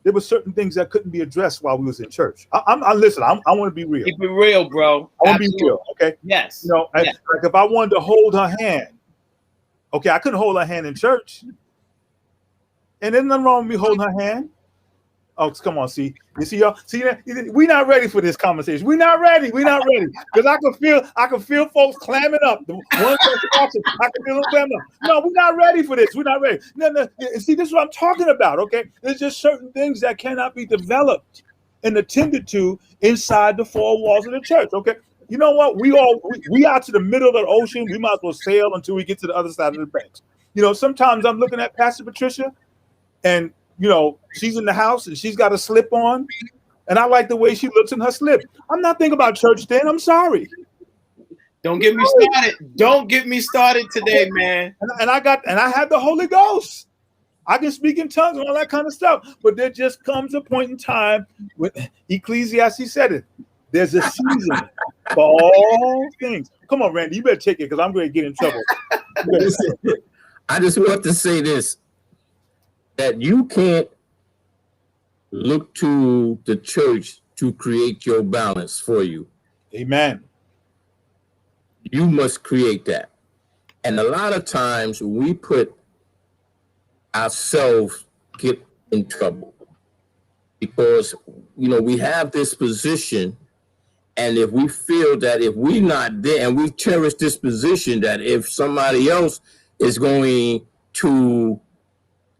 there were certain things that couldn't be addressed while we was in church. I want to be real. Keep it real, bro. I want to be real. Okay. Yes. You know, yes. Like if I wanted to hold her hand, okay, I couldn't hold her hand in church. And there's nothing wrong with me holding her hand. Oh, come on, see, you see, y'all, see that we're not ready for this conversation. We're not ready. Because I can feel folks clamming up. The one person watching, I can feel them clamming up. No, we're not ready for this. We're not ready. No. See, this is what I'm talking about. Okay, there's just certain things that cannot be developed and attended to inside the four walls of the church. Okay, you know what? We out to the middle of the ocean. We might as well sail until we get to the other side of the banks. You know, sometimes I'm looking at Pastor Patricia, and you know, she's in the house and she's got a slip on, and I like the way she looks in her slip. I'm not thinking about church then. I'm sorry. Don't get me started. Don't get me started today, man. And I have the Holy Ghost. I can speak in tongues and all that kind of stuff. But there just comes a point in time when Ecclesiastes said it. There's a season for all things. Come on, Randy, you better take it because I'm going to get in trouble. I just want to say this. That you can't look to the church to create your balance for you. Amen. You must create that. And a lot of times we put ourselves get in trouble because, you know, we have this position, and if we feel that if we're not there and we cherish this position, that if somebody else is going to,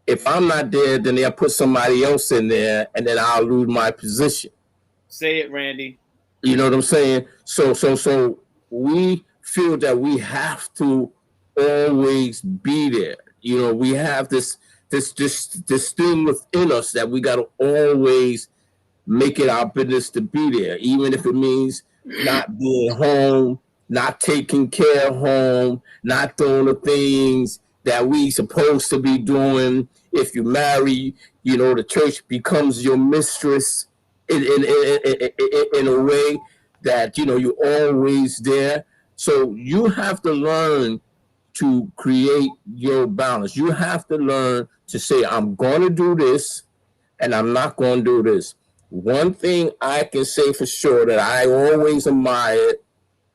if I'm not there, then they'll put somebody else in there, and then I'll lose my position. Say it, Randy. You know what I'm saying? So we feel that we have to always be there. You know, we have this thing within us that we got to always make it our business to be there, even if it means not being home, not taking care of home, not doing the things that we supposed to be doing. If you marry, you know, the church becomes your mistress in a way that, you know, you're always there. So you have to learn to create your balance. You have to learn to say, I'm going to do this and I'm not going to do this. One thing I can say for sure that I always admired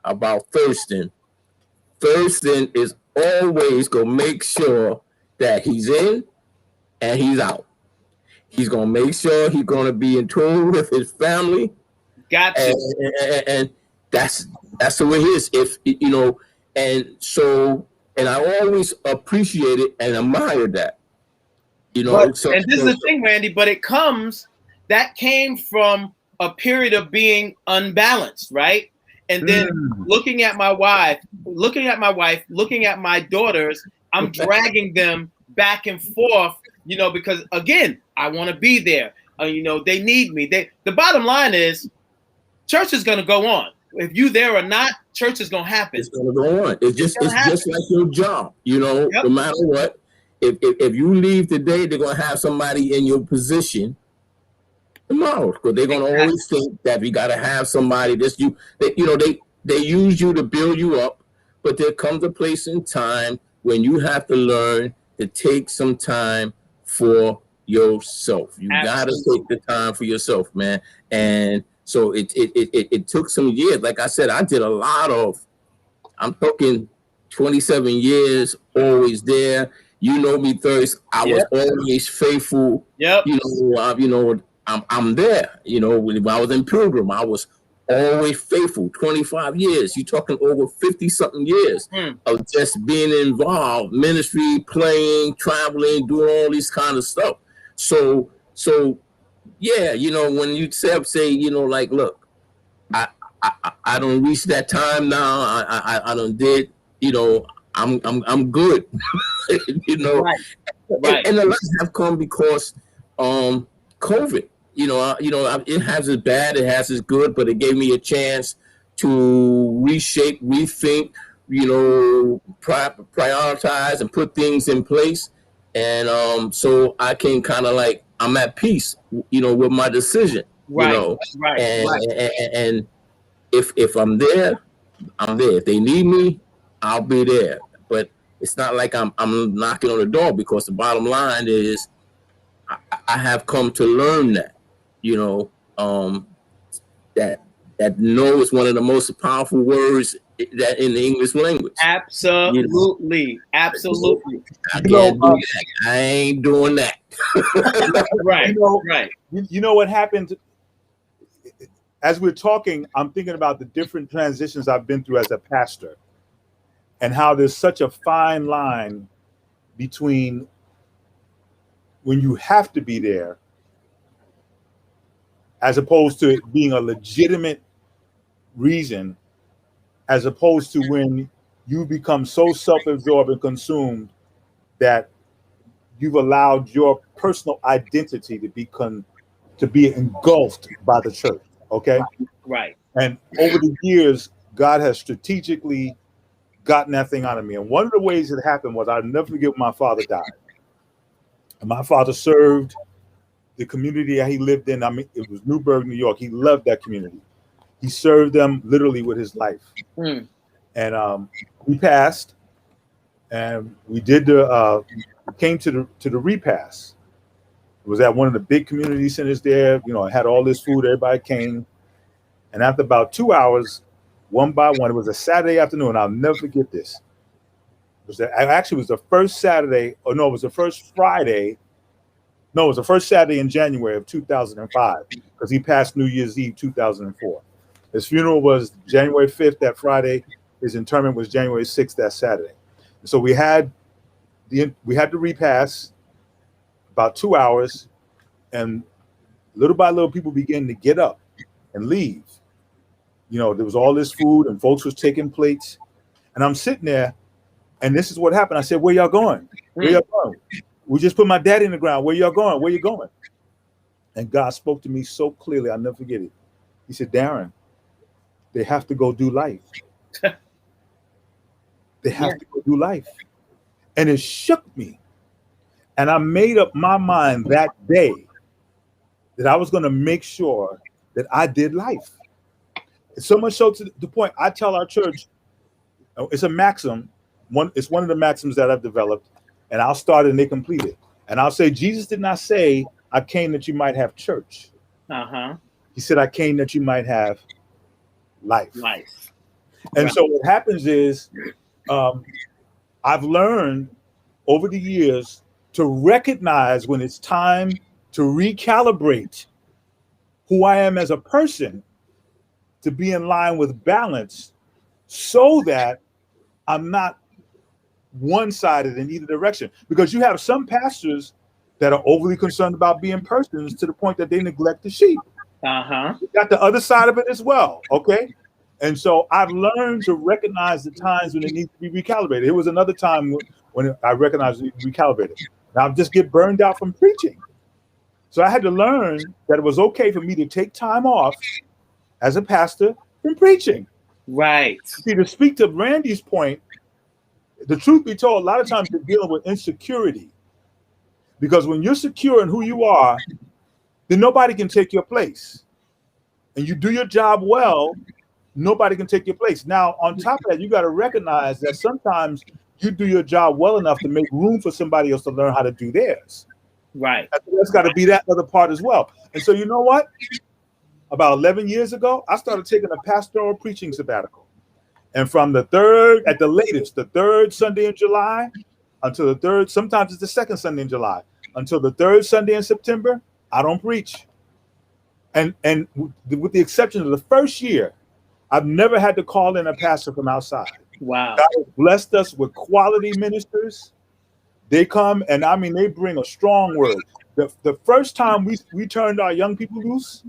about Thurston is always going to make sure that he's in and he's out. He's going to make sure he's going to be in tune with his family. Gotcha. And that's the way it is. If, you know, and I always appreciate it and admire that. You know, and this is the thing, Randy, but that came from a period of being unbalanced, right? And then looking at my wife, looking at my daughters, I'm dragging them back and forth, you know, because again, I want to be there. You know, they need me. The bottom line is, church is going to go on. If you there or not, church is going to happen. It's going to go on. It's just like your job. You know, no matter what, if you leave today, they're going to have somebody in your position tomorrow, because they're going to always think that we got to have somebody. They use you to build you up, but there comes a place in time when you have to learn to take some time for yourself. You got to take the time for yourself, man. And so it took some years. Like I said, I did a lot of, I'm talking 27 years, always there. You know me, Thirst. I was always faithful. Yep. I'm there. You know, when I was in Pilgrim, I was always faithful. 25 years. You're talking over 50-something years of just being involved, ministry, playing, traveling, doing all these kind of stuff. So yeah, you know, when you say, you know, like, look, I don't reach that time now. I don't did, you know, I'm good. You know, right. And the lights have come because COVID. You know, it has its bad, it has its good, but it gave me a chance to reshape, rethink, prioritize and put things in place. And so I can kind of like, I'm at peace, with my decision, and if I'm there, I'm there. If they need me, I'll be there. But it's not like I'm knocking on the door, because the bottom line is I have come to learn that, that no is one of the most powerful words that in the English language. Absolutely. Absolutely. I can't do that. I ain't doing that. Right. Right. You know what happened? As we're talking, I'm thinking about the different transitions I've been through as a pastor, and how there's such a fine line between when you have to be there, as opposed to it being a legitimate reason, as opposed to when you become so self-absorbed and consumed that you've allowed your personal identity to be engulfed by the church. Okay. Right. And over the years, God has strategically gotten that thing out of me. And one of the ways it happened was, I'll never forget when my father died. And my father served the community that he lived in. I mean, it was Newburgh, New York. He loved that community. He served them literally with his life. And we passed, and we did came to the repast. It was at one of the big community centers there. It had all this food. Everybody came. And after about 2 hours, one by one, it was a Saturday afternoon. I'll never forget this. It was the first Saturday. Or no, it was the first Friday. No, it was the first Saturday in January of 2005, because he passed New Year's Eve 2004. His funeral was January 5th, that Friday. His interment was January 6th, that Saturday. And so we had the repast, about 2 hours, and little by little people began to get up and leave. There was all this food, and folks was taking plates, and I'm sitting there, and this is what happened. I said, "Where y'all going? Where y'all going? We just put my daddy in the ground. Where y'all going? Where you going?" And God spoke to me so clearly, I'll never forget it. He said, "Darren, they have to go do life. They have to go do life." And it shook me. And I made up my mind that day that I was going to make sure that I did life. So much so to the point, I tell our church, it's a maxim. It's one of the maxims that I've developed, and I'll start and they complete it. And I'll say, Jesus did not say, "I came that you might have church." He said, "I came that you might have life." And so what happens is, I've learned over the years to recognize when it's time to recalibrate who I am as a person, to be in line with balance, so that I'm not one-sided in either direction. Because you have some pastors that are overly concerned about being persons to the point that they neglect the sheep. You got the other side of it as well, okay? And so I've learned to recognize the times when it needs to be recalibrated. It was another time when I recognized it needed to be recalibrated. Now I just get burned out from preaching. So I had to learn that it was okay for me to take time off as a pastor from preaching. Right. See, to speak to Randy's point, the truth be told, a lot of times you're dealing with insecurity. Because when you're secure in who you are, then nobody can take your place. And you do your job well, nobody can take your place. Now, on top of that, you got to recognize that sometimes you do your job well enough to make room for somebody else to learn how to do theirs. Right. That's got to be that other part as well. And so you know what? About 11 years ago, I started taking a pastoral preaching sabbatical. And from the third, at the latest, the third Sunday in July until the third, sometimes it's the second Sunday in July, until the third Sunday in September, I don't preach. And with the exception of the first year, I've never had to call in a pastor from outside. Wow. God has blessed us with quality ministers. They come, and I mean, they bring a strong word. The first time we turned our young people loose,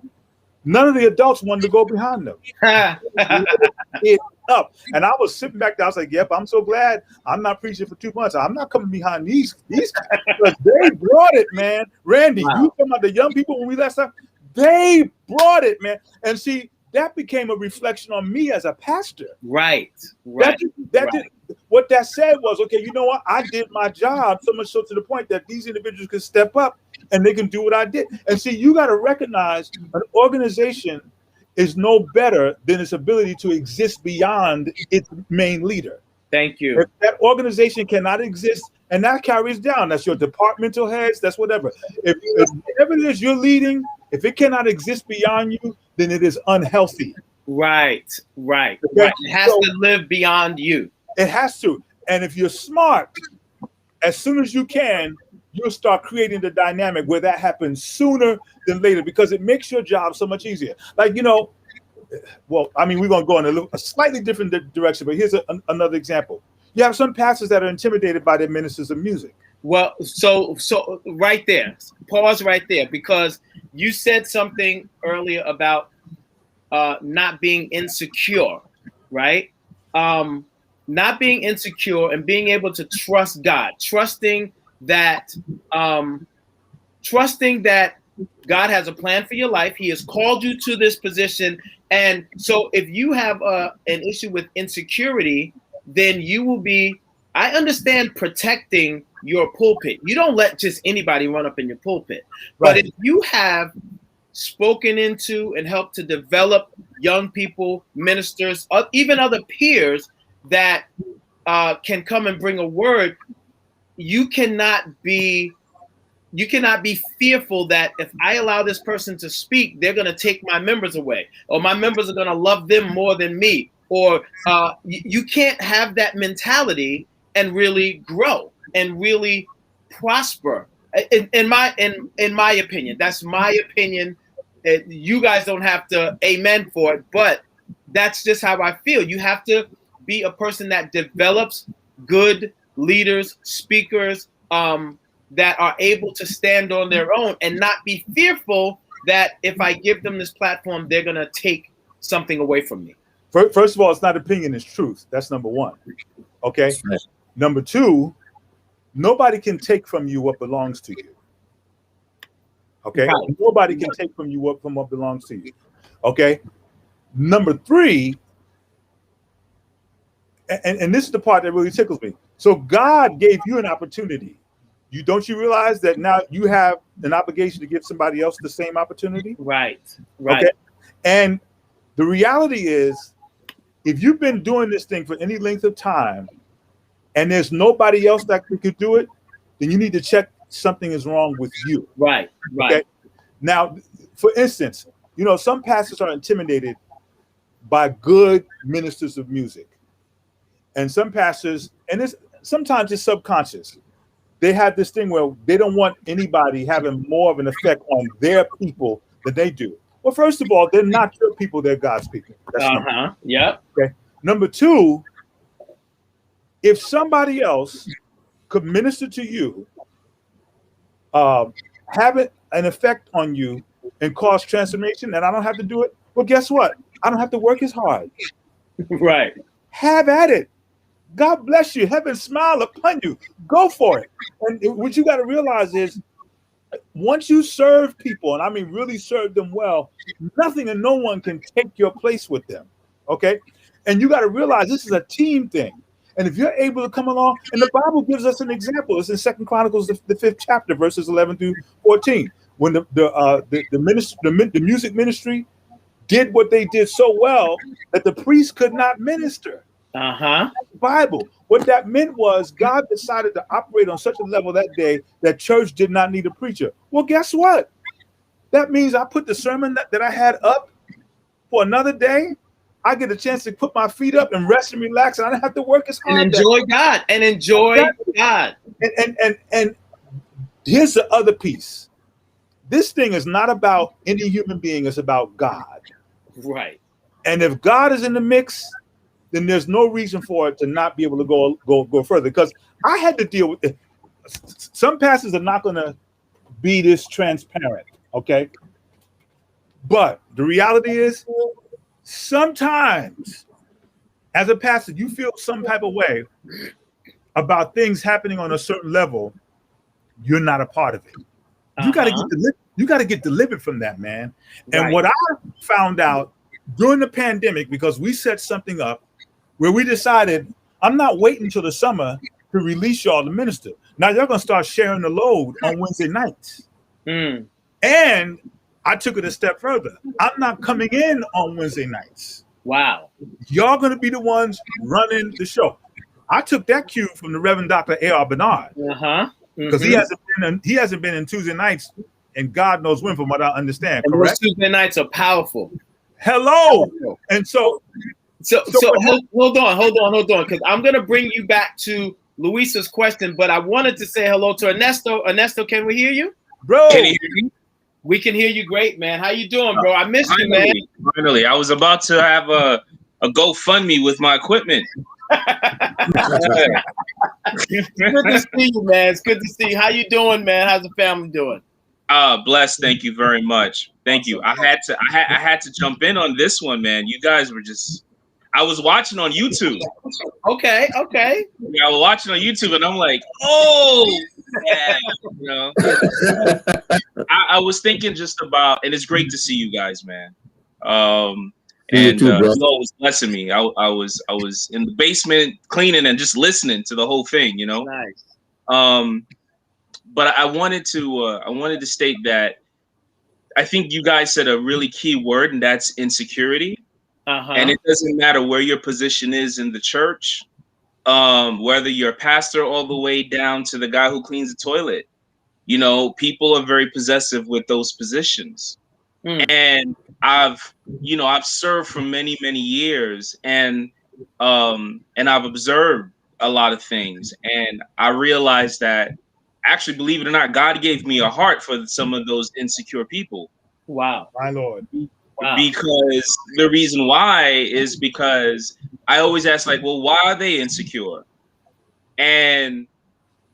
none of the adults wanted to go behind them. It up. And I was sitting back there, I was like, yep, I'm so glad I'm not preaching for 2 months. I'm not coming behind these because they brought it, man. Randy, wow. You talking about the young people when we last time? They brought it, man. And see, that became a reflection on me as a pastor. Right. What that said was, okay, you know what? I did my job so much so to the point that these individuals can step up and they can do what I did. And see, you got to recognize an organization is no better than its ability to exist beyond its main leader. Thank you. If that organization cannot exist, and that carries down, that's your departmental heads, that's whatever. If whatever it is you're leading, if it cannot exist beyond you, then it is unhealthy. Right. Okay? It has to live beyond you. It has to. And if you're smart, as soon as you can, you'll start creating the dynamic where that happens sooner than later, because it makes your job so much easier. Like, well, I mean, we're going to go in a slightly different direction, but here's another example. You have some pastors that are intimidated by their ministers of music. Well, so right there, pause right there, because you said something earlier about not being insecure, right? Not being insecure and being able to trust God, trusting that God has a plan for your life. He has called you to this position. And so if you have an issue with insecurity, then you will be, I understand, protecting your pulpit. You don't let just anybody run up in your pulpit. Right. But if you have spoken into and helped to develop young people, ministers, even other peers that can come and bring a word, you cannot be fearful that if I allow this person to speak, they're going to take my members away, or my members are going to love them more than me. Or you can't have that mentality and really grow and really prosper. In my opinion, that's my opinion. You guys don't have to amen for it, but that's just how I feel. You have to be a person that develops good leaders, speakers, that are able to stand on their own and not be fearful that if I give them this platform, they're going to take something away from me. First of all, it's not opinion, it's truth. That's number one. Okay. Right. Number two, nobody can take from you what belongs to you. Okay. Right. Nobody can take from you what belongs to you. Okay. Number three, and this is the part that really tickles me. So God gave you an opportunity. Don't you realize that now you have an obligation to give somebody else the same opportunity? Right. Okay. And the reality is, if you've been doing this thing for any length of time and there's nobody else that could do it, then you need to check something is wrong with you. Right. Okay? Now, for instance, some pastors are intimidated by good ministers of music. And some pastors, and sometimes it's subconscious, they have this thing where they don't want anybody having more of an effect on their people than they do. Well, first of all, they're not your people, they're God's people. Yeah. Okay. Number two, if somebody else could minister to you, have an effect on you and cause transformation, and I don't have to do it, well, guess what? I don't have to work as hard. Right. Have at it. God bless you. Heaven smile upon you. Go for it. And what you got to realize is, once you serve people, and I mean really serve them well, nothing and no one can take your place with them. Okay? And you got to realize this is a team thing. And if you're able to come along, and the Bible gives us an example. It's in 2 Chronicles, the 5th chapter, verses 11 through 14. When the music ministry did what they did so well that the priest could not minister. Bible. What that meant was God decided to operate on such a level that day that church did not need a preacher. Well, guess what? That means I put the sermon that I had up for another day. I get a chance to put my feet up and rest and relax, and I don't have to work as hard. And enjoy God. And enjoy God. And here's the other piece. This thing is not about any human being. It's about God. Right. And if God is in the mix, then there's no reason for it to not be able to go further. Because I had to deal with it. Some pastors are not going to be this transparent, okay? But the reality is, sometimes as a pastor, you feel some type of way about things happening on a certain level. You're not a part of it. You got to get delivered from that, man. And what I found out during the pandemic, because we set something up where we decided, I'm not waiting till the summer to release y'all to minister. Now you're going to start sharing the load on Wednesday nights. Mm. And I took it a step further. I'm not coming in on Wednesday nights. Wow. Y'all going to be the ones running the show. I took that cue from the Reverend Dr. A.R. Bernard. Uh-huh. Because he hasn't been in Tuesday nights, and God knows when, from what I understand. And correct? those Tuesday nights are powerful. Hello. And so hold on, because I'm gonna bring you back to Luisa's question, but I wanted to say hello to Ernesto. Ernesto, can we hear you, bro? Can you hear me? We can hear you great, man. How you doing, bro? I missed you, man. Finally, I was about to have a GoFundMe with my equipment. Good to see you, man. It's good to see you. How you doing, man? How's the family doing? Blessed. Thank you very much. Thank you. I had to jump in on this one, man. You guys were just. I was watching on YouTube. Okay. Yeah, I was watching on YouTube, and I'm like, oh, yeah. You know, I was thinking just about, and it's great to see you guys, man. And you was blessing me. I was in the basement cleaning and just listening to the whole thing, you know. Nice. But I wanted to state that I think you guys said a really key word, and that's insecurity. And it doesn't matter where your position is in the church, whether you're a pastor all the way down to the guy who cleans the toilet. You know, people are very possessive with those positions. And I've served for many, many years, and I've observed a lot of things, and I realized that actually, believe it or not, God gave me a heart for some of those insecure people. Wow, my Lord. Wow. Because the reason why is because I always ask, like, well, why are they insecure? And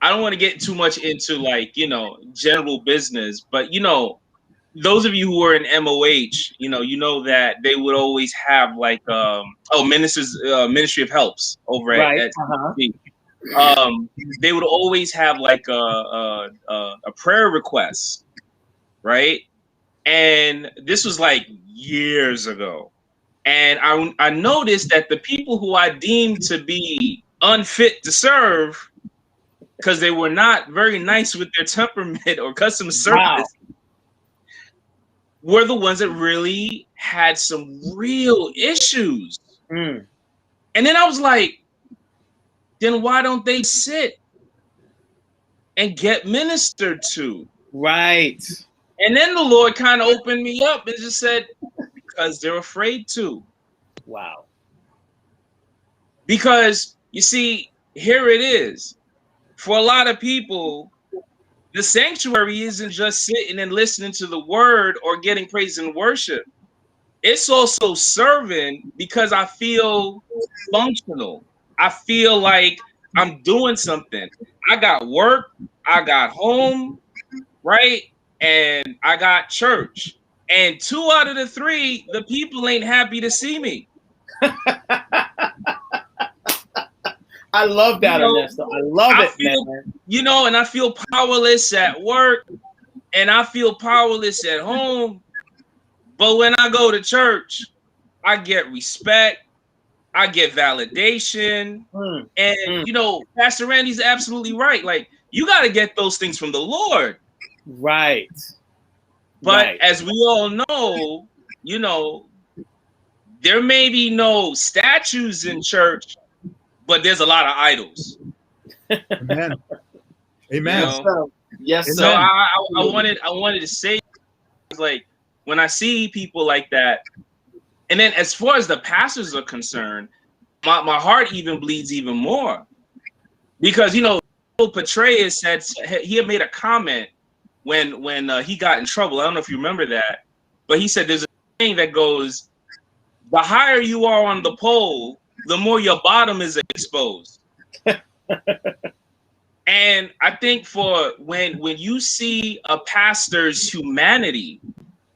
I don't want to get too much into, like, you know, general business, but, you know, those of you who are in MOH, you know that they would always have like Ministry of Helps over at they would always have like a prayer request, right? And this was like years ago, and I noticed that the people who I deemed to be unfit to serve because they were not very nice with their temperament or customer service. Were the ones that really had some real issues. And then I was like, then why don't they sit and get ministered to? Right. And then the Lord kind of opened me up and just said, because they're afraid to. Wow. Because, you see, here it is. For a lot of people, the sanctuary isn't just sitting and listening to the word or getting praise and worship. It's also serving because I feel functional. I feel like I'm doing something. I got work, I got home, right? And I got church. And 2 out of the 3, the people ain't happy to see me. I love that, Ernesto. I love it, man. You know, and I feel powerless at work, and I feel powerless at home. But when I go to church, I get respect, I get validation, and you know, Pastor Randy's absolutely right. Like, you got to get those things from the Lord, right? But as we all know, you know, there may be no statues in church, but there's a lot of idols. Amen. Amen. You know? Yes, sir. So I wanted to say, like, when I see people like that, and then as far as the pastors are concerned, my heart even bleeds even more, because, you know, Petraeus said, he had made a comment when he got in trouble. I don't know if you remember that, but he said there's a thing that goes, the higher you are on the pole, the more your bottom is exposed. And I think for when you see a pastor's humanity,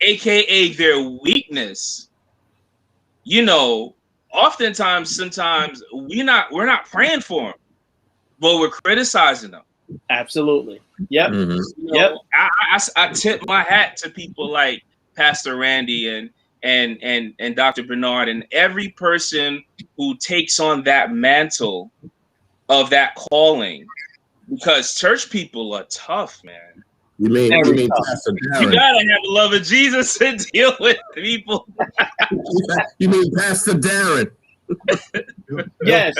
aka their weakness, you know, sometimes we're not praying for them, but we're criticizing them. Absolutely. Yep. Mm-hmm. I tip my hat to people like Pastor Randy and Dr. Bernard and every person who takes on that mantle of that calling, because church people are tough, man. You mean Pastor Darren? You gotta have a love of Jesus to deal with people. You mean Pastor Darren? Yes,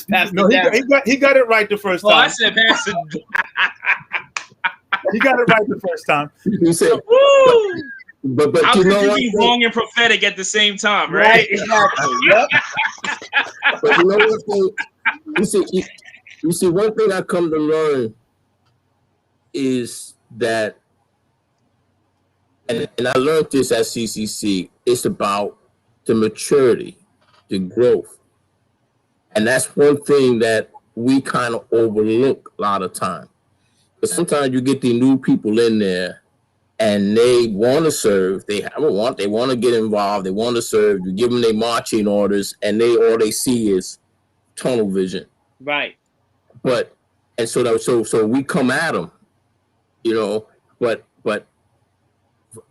Pastor Darren. He got it right the first time. Oh, I said Pastor. He got it right the first time. He said, but how you could know you what? be wrong and prophetic at the same time, right? Exactly. Yep. But you know what? You see, one thing I come to learn is that, and I learned this at CCC, it's about the maturity, the growth. And that's one thing that we kind of overlook a lot of time. But sometimes you get the new people in there and they want to serve, they want to get involved, they want to serve, you give them their marching orders, and all they see is tunnel vision. Right. But and so we come at them, you know, but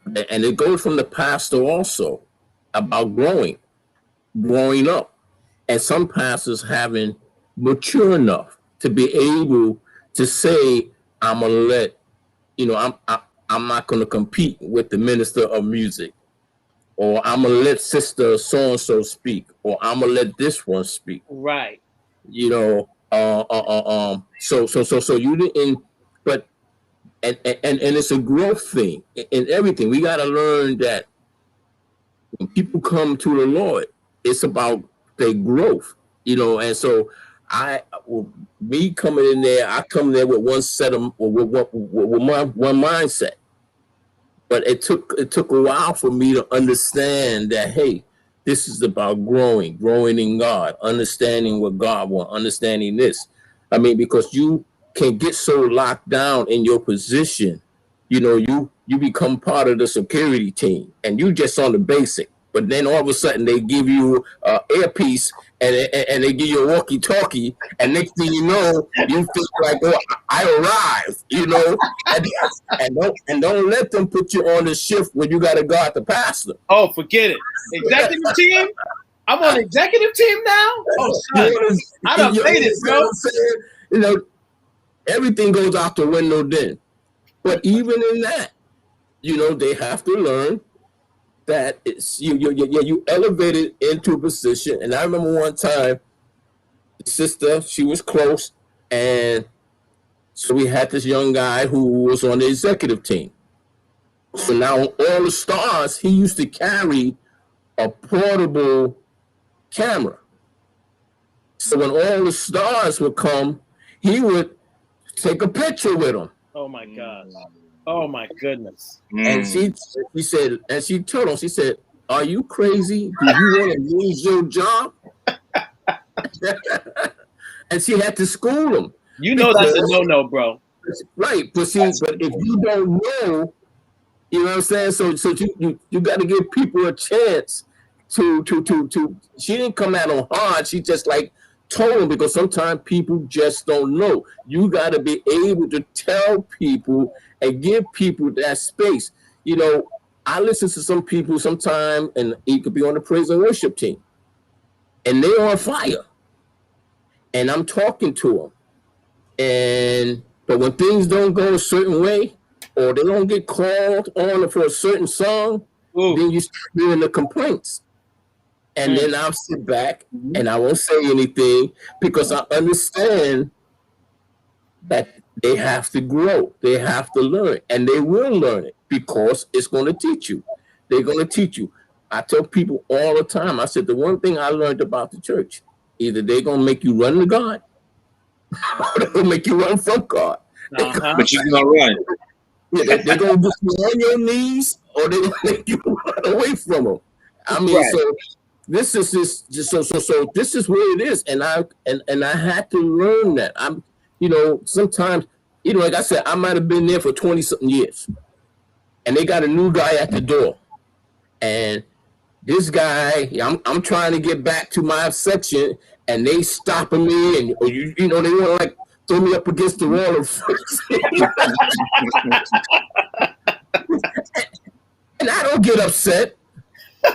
and it goes from the pastor also about growing up, and some pastors haven't mature enough to be able to say, I'm gonna let, you know, I'm not gonna compete with the minister of music, or I'm gonna let sister so and so speak, or I'm gonna let this one speak. Right. You know, so you didn't, but and it's a growth thing in everything. We got to learn that when people come to the Lord, it's about their growth, you know. And so me coming in there, I come there with one set of with one mindset. But it took a while for me to understand that, hey, this is about growing in God, understanding what God wants, understanding this. I mean, because you can get so locked down in your position, you know, you become part of the security team and you just on the basic. But then all of a sudden they give you an earpiece and they give you a walkie-talkie, and next thing you know, you feel like, oh, I arrived, you know, and don't let them put you on the shift when you got to guard the pastor. Oh, forget it. Executive team? I'm on the executive team now? Oh, son. I done made it, bro. You know, everything goes out the window then. But even in that, you know, they have to learn that it's you elevated into a position. And I remember one time, sister, she was close, and so we had this young guy who was on the executive team. So now on All the Stars, he used to carry a portable camera. So when All the Stars would come, he would take a picture with them. Oh my God. Oh my goodness. And she said, and she told him, she said, are you crazy? Do you want to lose your job? And she had to school him. You know that's a no-no, bro. Right. But if you don't know, you know what I'm saying? So you got to give people a chance to she didn't come at them hard. She just like told them, because sometimes people just don't know. You got to be able to tell people and give people that space. You know, I listen to some people sometimes, and he could be on the praise and worship team, and they're on fire, and I'm talking to them, but when things don't go a certain way, or they don't get called on for a certain song, then you start hearing the complaints. And then I'll sit back and I won't say anything, because I understand that they have to grow. They have to learn, and they will learn it because it's going to teach you. They're going to teach you. I tell people all the time, I said, the one thing I learned about the church, either they're going to make you run to God or they're going to make you run from God. But you're going to run. Yeah, they're going to put you on your knees, or they're going to make you run away from them. I mean, so this is so this is where it is, and I had to learn that. I'm, you know, sometimes, you know, like I said, I might have been there for 20-something years, and they got a new guy at the door, and this guy, I'm trying to get back to my section, and they stopping me, and you know, they want to like throw me up against the wall and I don't get upset.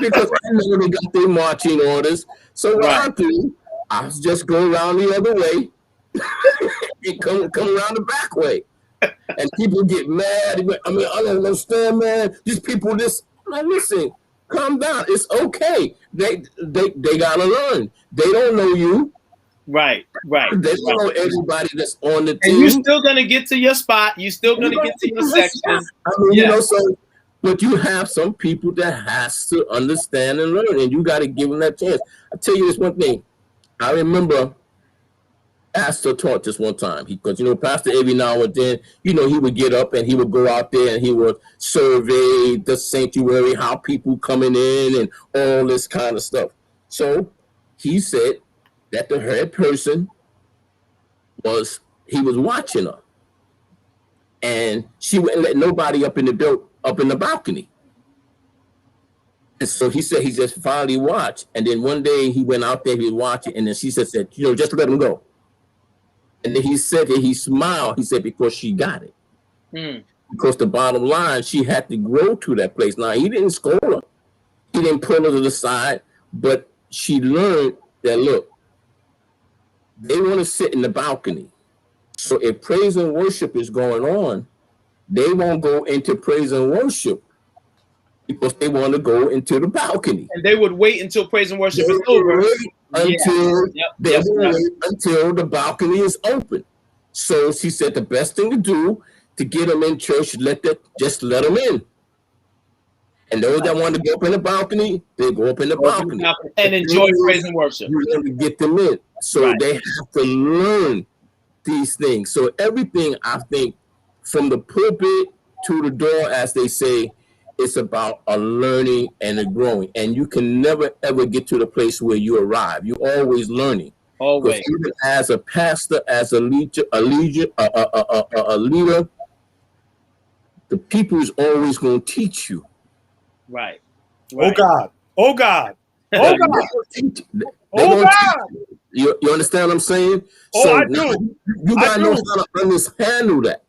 because I know they got their marching orders. So what I do, I just go around the other way and come around the back way. And people get mad. I mean, I don't understand, man. These people, listen, calm down. It's okay. They gotta learn. They don't know you. Right. They don't know everybody that's on the team. And you're still gonna get to your spot. You're still gonna get to your section. I mean, so. But you have some people that has to understand and learn, and you got to give them that chance. I tell you this one thing. I remember Pastor taught this one time, because Pastor every now and then, he would get up and he would go out there and he would survey the sanctuary, how people coming in and all this kind of stuff. So he said that the head person was watching her, and she wouldn't let nobody up in the balcony. And so he said he just finally watched, and then one day he went out there, he was watching, and then she said, just let him go. And then he said that he smiled. He said, because she got it. Because the bottom line, she had to grow to that place. Now, he didn't scold her. He didn't pull her to the side, but she learned that, look, they want to sit in the balcony. So if praise and worship is going on, they won't go into praise and worship because they want to go into the balcony. And they would wait until praise and worship is over. Until the balcony is open. So she said the best thing to do to get them in church, just let them in. And those that want to go up in the balcony, they go up in the balcony and enjoy praise and worship. You have to get them in. So they have to learn these things. So everything, I think, from the pulpit to the door, as they say, it's about a learning and a growing. And you can never, ever get to the place where you arrive. You're always learning. Always. Even as a pastor, as a leader, the people is always going to teach you. Right. Oh God. Oh God. Oh God. Oh God. You understand what I'm saying? Oh, so I do. You gotta know how to handle that.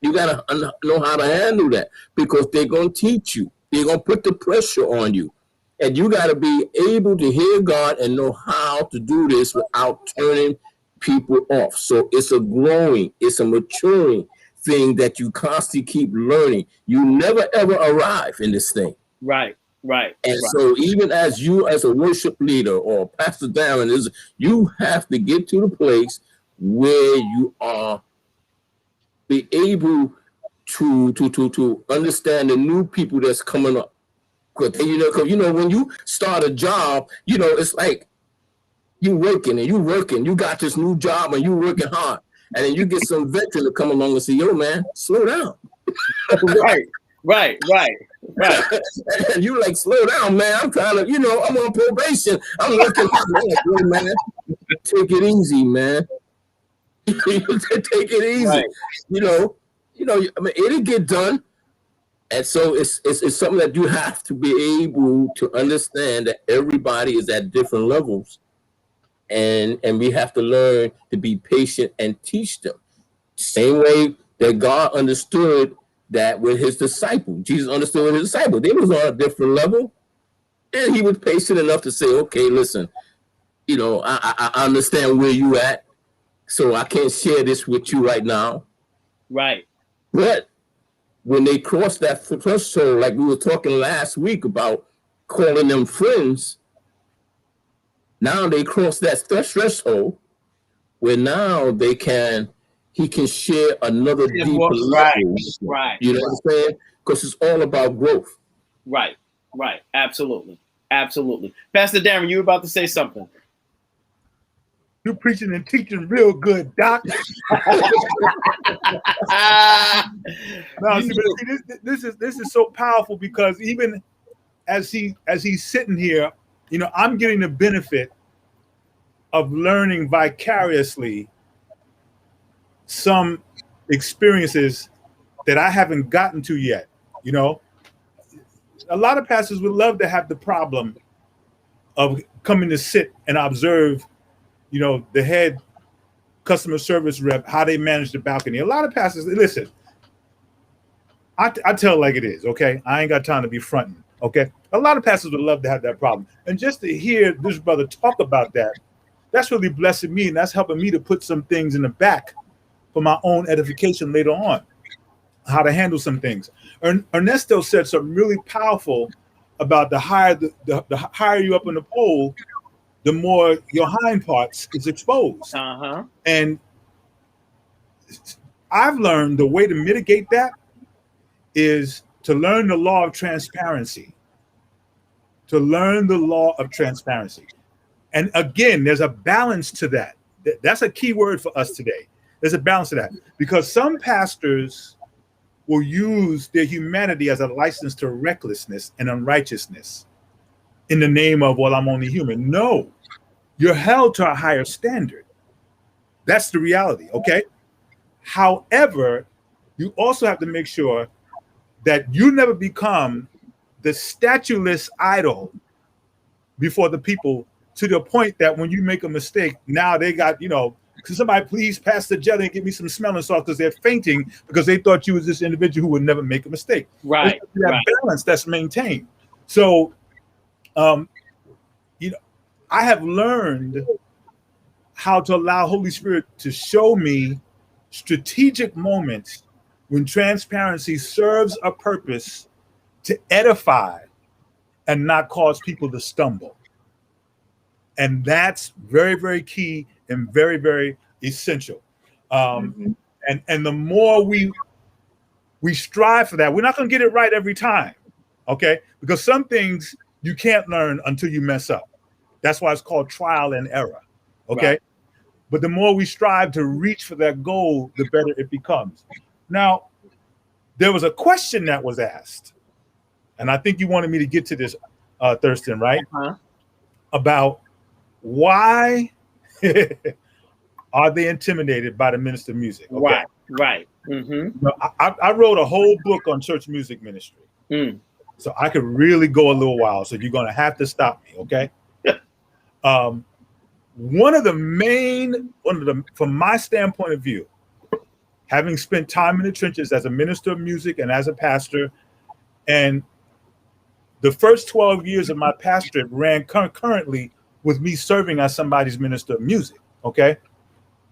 You gotta know how to handle that, because they're gonna teach you. They're gonna put the pressure on you, and you gotta be able to hear God and know how to do this without turning people off. So it's a growing, it's a maturing thing that you constantly keep learning. You never ever arrive in this thing. Right. And so even as you, as a worship leader or Pastor Darren, you have to get to the place where you are be able to understand the new people that's coming up. Because when you start a job, it's like you working, you got this new job and you working hard, and then you get some veteran to come along and say, "Yo, man, slow down." Right. And you like, slow down, man. I'm trying to, I'm on probation. I'm working hard, man. Take it easy, man. Take it easy. Right. I mean, it'll get done. And so it's something that you have to be able to understand, that everybody is at different levels. And we have to learn to be patient and teach them. Same way that God understood that with his disciple. Jesus understood with his disciple. They was on a different level. And he was patient enough to say, okay, listen, I understand where you at, so I can't share this with you right now. Right. But when they cross that threshold, like we were talking last week about calling them friends, now they cross that threshold where now he can share another deeper level. Right. You know what I'm saying? Because it's all about growth. Right. Absolutely. Pastor Darren, you were about to say something. You're preaching and teaching real good, Doc. This is so powerful, because even as he's sitting here, I'm getting the benefit of learning vicariously some experiences that I haven't gotten to yet. A lot of pastors would love to have the problem of coming to sit and observe, the head customer service rep, how they manage the balcony. A lot of pastors, listen, I tell it like it is, okay? I ain't got time to be fronting, okay? A lot of pastors would love to have that problem. And just to hear this brother talk about that, that's really blessing me, and that's helping me to put some things in the back for my own edification later on, how to handle some things. Ernesto said something really powerful about the higher you up in the pole, the more your hind parts is exposed. And I've learned the way to mitigate that is to learn the law of transparency. To learn the law of transparency. And again, there's a balance to that. That's a key word for us today. There's a balance to that. Because some pastors will use their humanity as a license to recklessness and unrighteousness in the name of, well, I'm only human. No, you're held to a higher standard. That's the reality, okay? However, you also have to make sure that you never become the statueless idol before the people, to the point that when you make a mistake, now they got, can somebody please pass the jelly and give me some smelling salt, because they're fainting because they thought you was this individual who would never make a mistake. Right. That balance that's maintained. So, I have learned how to allow Holy Spirit to show me strategic moments when transparency serves a purpose to edify and not cause people to stumble. And that's very, very key and very, very essential. And the more we strive for that, we're not going to get it right every time, okay? Because some things you can't learn until you mess up. That's why it's called trial and error, okay? Right. But the more we strive to reach for that goal, the better it becomes. Now, there was a question that was asked, and I think you wanted me to get to this, Thurston, right? About why are they intimidated by the minister of music? Okay? Right. I wrote a whole book on church music ministry. So I could really go a little while. So you're going to have to stop me, okay? From my standpoint of view, having spent time in the trenches as a minister of music and as a pastor, and the first 12 years of my pastorate ran concurrently with me serving as somebody's minister of music, okay?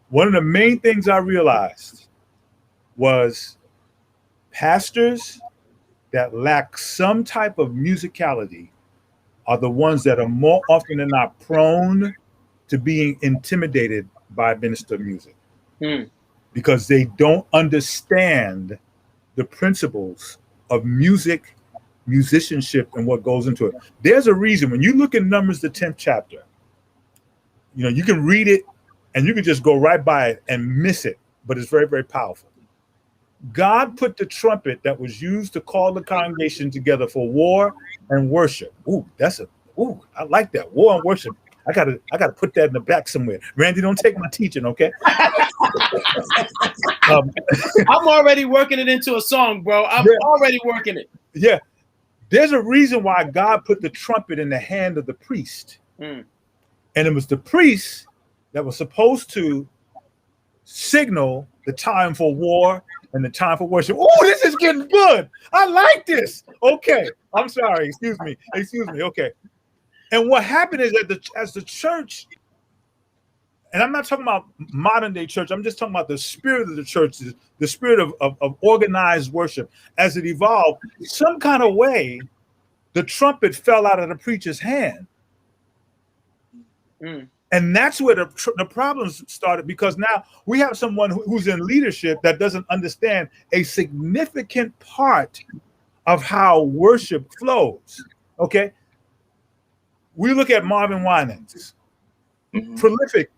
One of the main things I realized was pastors that lack some type of musicality are the ones that are more often than not prone to being intimidated by minister of music. Because they don't understand the principles of music, musicianship, and what goes into it. There's a reason when you look at Numbers, the 10th chapter, you can read it and you can just go right by it and miss it, but it's very, very powerful. God put the trumpet that was used to call the congregation together for war and worship. I like that, war and worship. I gotta put that in the back somewhere. Randy, don't take my teaching, okay? I'm already working it into a song, bro. I'm already working it. Yeah. There's a reason why God put the trumpet in the hand of the priest. And it was the priest that was supposed to signal the time for war and the time for worship. Oh, this is getting good. I like this. Okay. I'm sorry. Excuse me. Okay. And what happened is that as the church, and I'm not talking about modern day church, I'm just talking about the spirit of the church, the spirit of organized worship. As it evolved, some kind of way, the trumpet fell out of the preacher's hand. And that's where the problems started, because now we have someone who's in leadership that doesn't understand a significant part of how worship flows, okay? We look at Marvin Winans, prolific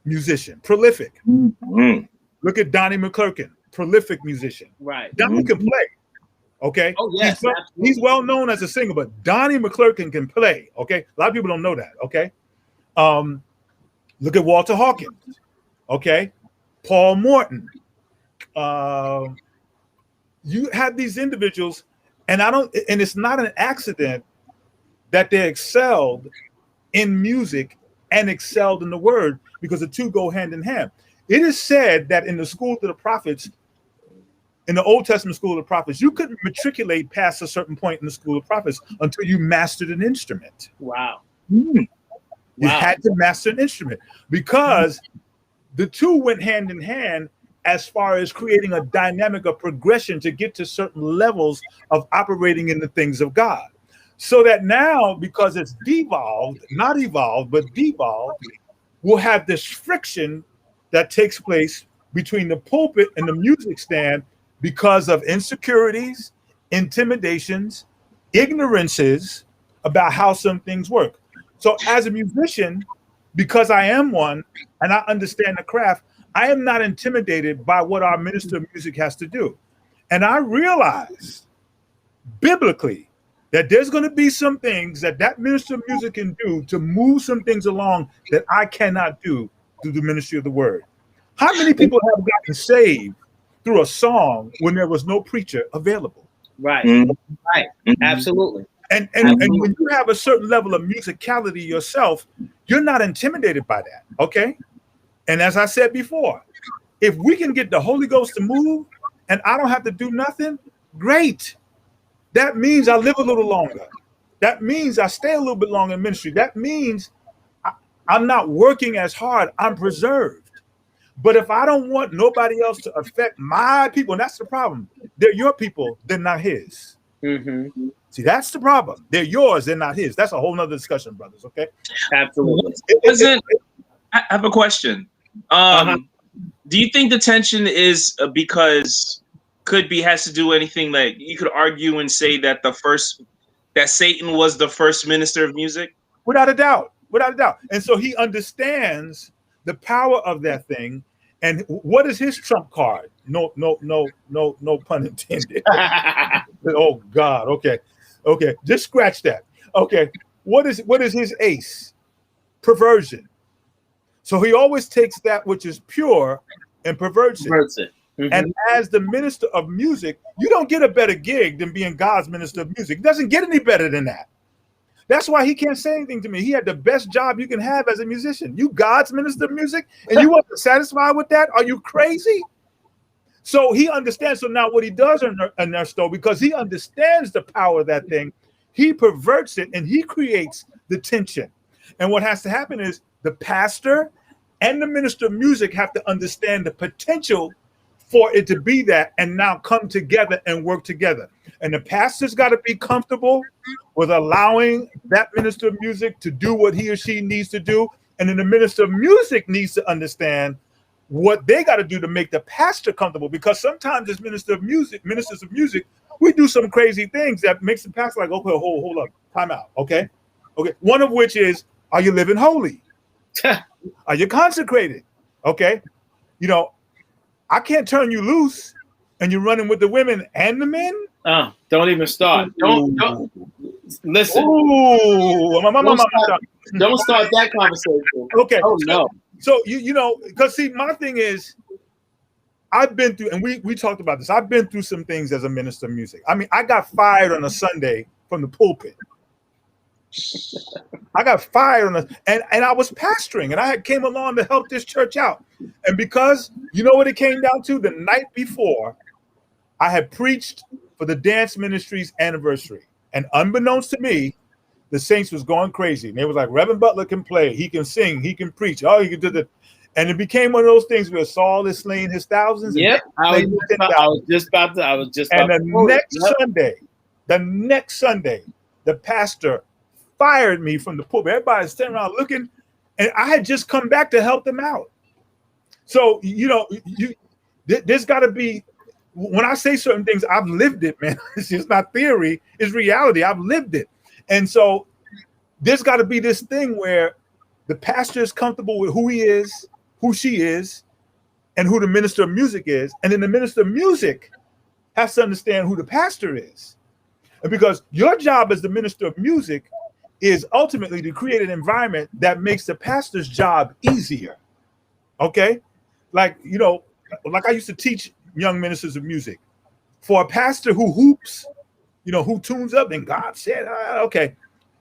musician, prolific. Look at Donnie McClurkin, prolific musician. Right. Donnie can play, okay? Oh, yes. He's well known as a singer, but Donnie McClurkin can play, okay? A lot of people don't know that, okay? Look at Walter Hawkins, okay? Paul Morton. You have these individuals, and it's not an accident that they excelled in music and excelled in the word, because the two go hand in hand. It is said that in the schools of the prophets, in the Old Testament school of the prophets, you couldn't matriculate past a certain point in the school of prophets until you mastered an instrument. Wow. You had to master an instrument because the two went hand in hand as far as creating a dynamic of progression to get to certain levels of operating in the things of God. So that now, because it's devolved, not evolved, but devolved, we'll have this friction that takes place between the pulpit and the music stand because of insecurities, intimidations, ignorances about how some things work. So as a musician, because I am one and I understand the craft, I am not intimidated by what our minister of music has to do. And I realize biblically that there's going to be some things that minister of music can do to move some things along that I cannot do through the ministry of the word. How many people have gotten saved through a song when there was no preacher available? Right. Right. Absolutely. And when you have a certain level of musicality yourself, you're not intimidated by that. Okay. And as I said before, if we can get the Holy Ghost to move and I don't have to do nothing, great. That means I live a little longer. That means I stay a little bit longer in ministry. That means I'm not working as hard. I'm preserved. But if I don't want nobody else to affect my people, and that's the problem. They're your people, they're not his. See, that's the problem. They're yours, they're not his. That's a whole nother discussion, brothers. Okay. Absolutely. I have a question. Do you think the tension is because has to do anything that you could argue and say that that Satan was the first minister of music? Without a doubt. And so he understands the power of that thing. And what is his trump card? No pun intended. Oh God. Okay. Just scratch that. Okay. What is his ace? Perversion. So he always takes that which is pure and perverts it. And as the minister of music, you don't get a better gig than being God's minister of music. It doesn't get any better than that. That's why he can't say anything to me. He had the best job you can have as a musician. You God's minister of music, and you weren't satisfied with that? Are you crazy? So he understands. So now what he does, Ernesto, because he understands the power of that thing, he perverts it and he creates the tension. And what has to happen is the pastor and the minister of music have to understand the potential for it to be that and now come together and work together. And the pastor's got to be comfortable with allowing that minister of music to do what he or she needs to do. And then the minister of music needs to understand what they got to do to make the pastor comfortable. Because sometimes as ministers of music, we do some crazy things that makes the pastor like, okay, hold up, time out. Okay. One of which is, are you living holy? Are you consecrated? Okay. I can't turn you loose and you're running with the women and the men. Don't even start. Don't listen. Don't start that conversation. Okay. Oh no. So because see, my thing is, I've been through, and we talked about this. I've been through some things as a minister of music. I mean, I got fired on a Sunday from the pulpit. I got fired and I was pastoring, and I came along to help this church out. And because you know what it came down to, the night before, I had preached for the dance ministry's anniversary, and unbeknownst to me, the saints was going crazy. And they was like, Reverend Butler can play, he can sing, he can preach. Oh, he can do that. And it became one of those things where Saul is slaying his thousands. Yep, I was just about to. And the next Sunday, the pastor fired me from the pulpit. Everybody's standing around looking, and I had just come back to help them out. So there's got to be. When I say certain things, I've lived it, man. It's just not theory; it's reality. I've lived it, and so there's got to be this thing where the pastor is comfortable with who he is, who she is, and who the minister of music is, and then the minister of music has to understand who the pastor is, and because your job as the minister of music is ultimately to create an environment that makes the pastor's job easier. Okay, like I used to teach young ministers of music. For a pastor who hoops, who tunes up, and God said, okay,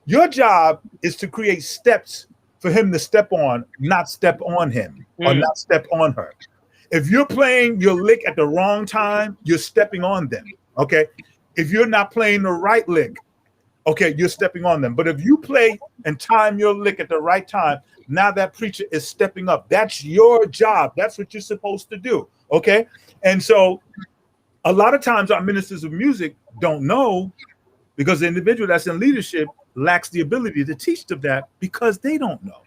your job is to create steps for him to step on, not step on him or not step on her. If you're playing your lick at the wrong time, you're stepping on them. Okay. If you're not playing the right lick, okay, you're stepping on them. But if you play and time your lick at the right time, now that preacher is stepping up. That's your job. That's what you're supposed to do. Okay. And so a lot of times our ministers of music don't know, because the individual that's in leadership lacks the ability to teach them that because they don't know.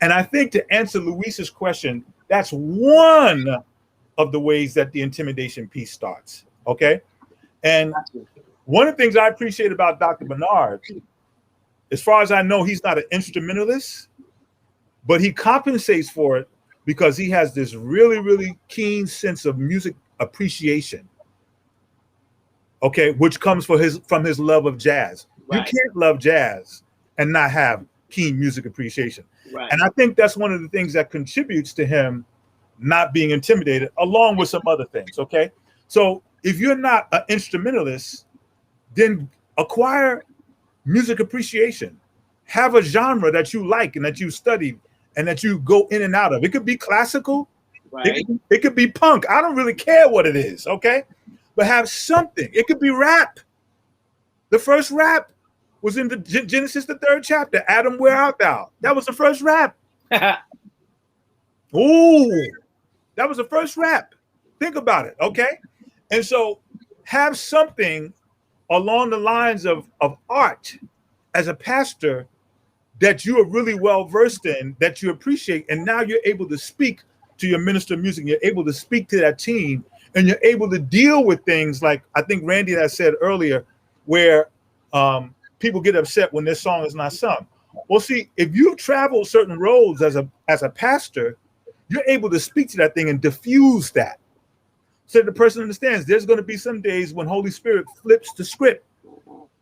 And I think to answer Luis's question, that's one of the ways that the intimidation piece starts. Okay. And one of the things I appreciate about Dr. Bernard, as far as I know, he's not an instrumentalist, but he compensates for it because he has this really, really keen sense of music appreciation. Okay, which comes from his love of jazz. Right. You can't love jazz and not have keen music appreciation. Right. And I think that's one of the things that contributes to him not being intimidated, along with some other things. Okay, so if you're not an instrumentalist, then acquire music appreciation. Have a genre that you like and that you study and that you go in and out of. It could be classical. Right. It could be punk. I don't really care what it is. Okay. But have something. It could be rap. The first rap was in the Genesis, the 3rd chapter. Adam, where art thou? That was the first rap. Ooh, that was the first rap. Think about it, okay? And so have something along the lines of art as a pastor that you are really well versed in, that you appreciate, and now you're able to speak to your minister of music. You're able to speak to that team, and you're able to deal with things like I think Randy has said earlier, where people get upset when their song is not sung. Well, see, if you've traveled certain roads as a pastor, you're able to speak to that thing and diffuse that, so that the person understands there's going to be some days when Holy Spirit flips the script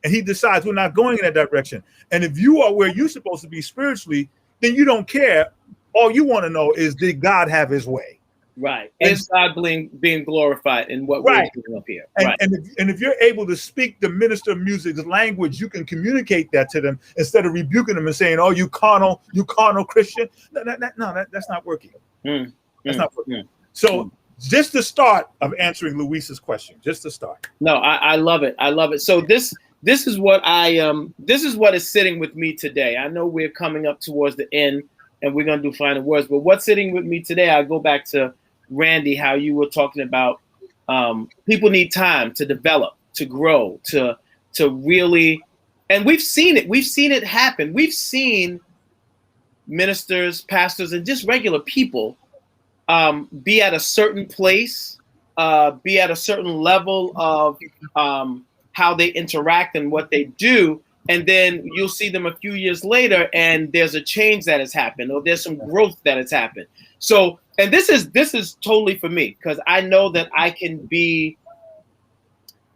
and he decides we're not going in that direction. And if you are where you're supposed to be spiritually, then you don't care. All you want to know is, did God have his way? Right. Is God being glorified in what we're doing up here? And, right. and if you're able to speak the minister of music's language, you can communicate that to them instead of rebuking them and saying, "Oh, you carnal Christian." No, that's not working. That's not working. So just the start of answering Luis's question, just to start. No, I love it. I love it. So this is what this is what is sitting with me today. I know we're coming up towards the end and we're going to do final words, but what's sitting with me today, I go back to Randy, how you were talking about people need time to develop, to grow, to really, and we've seen it happen. We've seen ministers, pastors, and just regular people be at a certain place, be at a certain level of how they interact and what they do. And then you'll see them a few years later and there's a change that has happened, or there's some growth that has happened. So, and this is totally for me, because I know that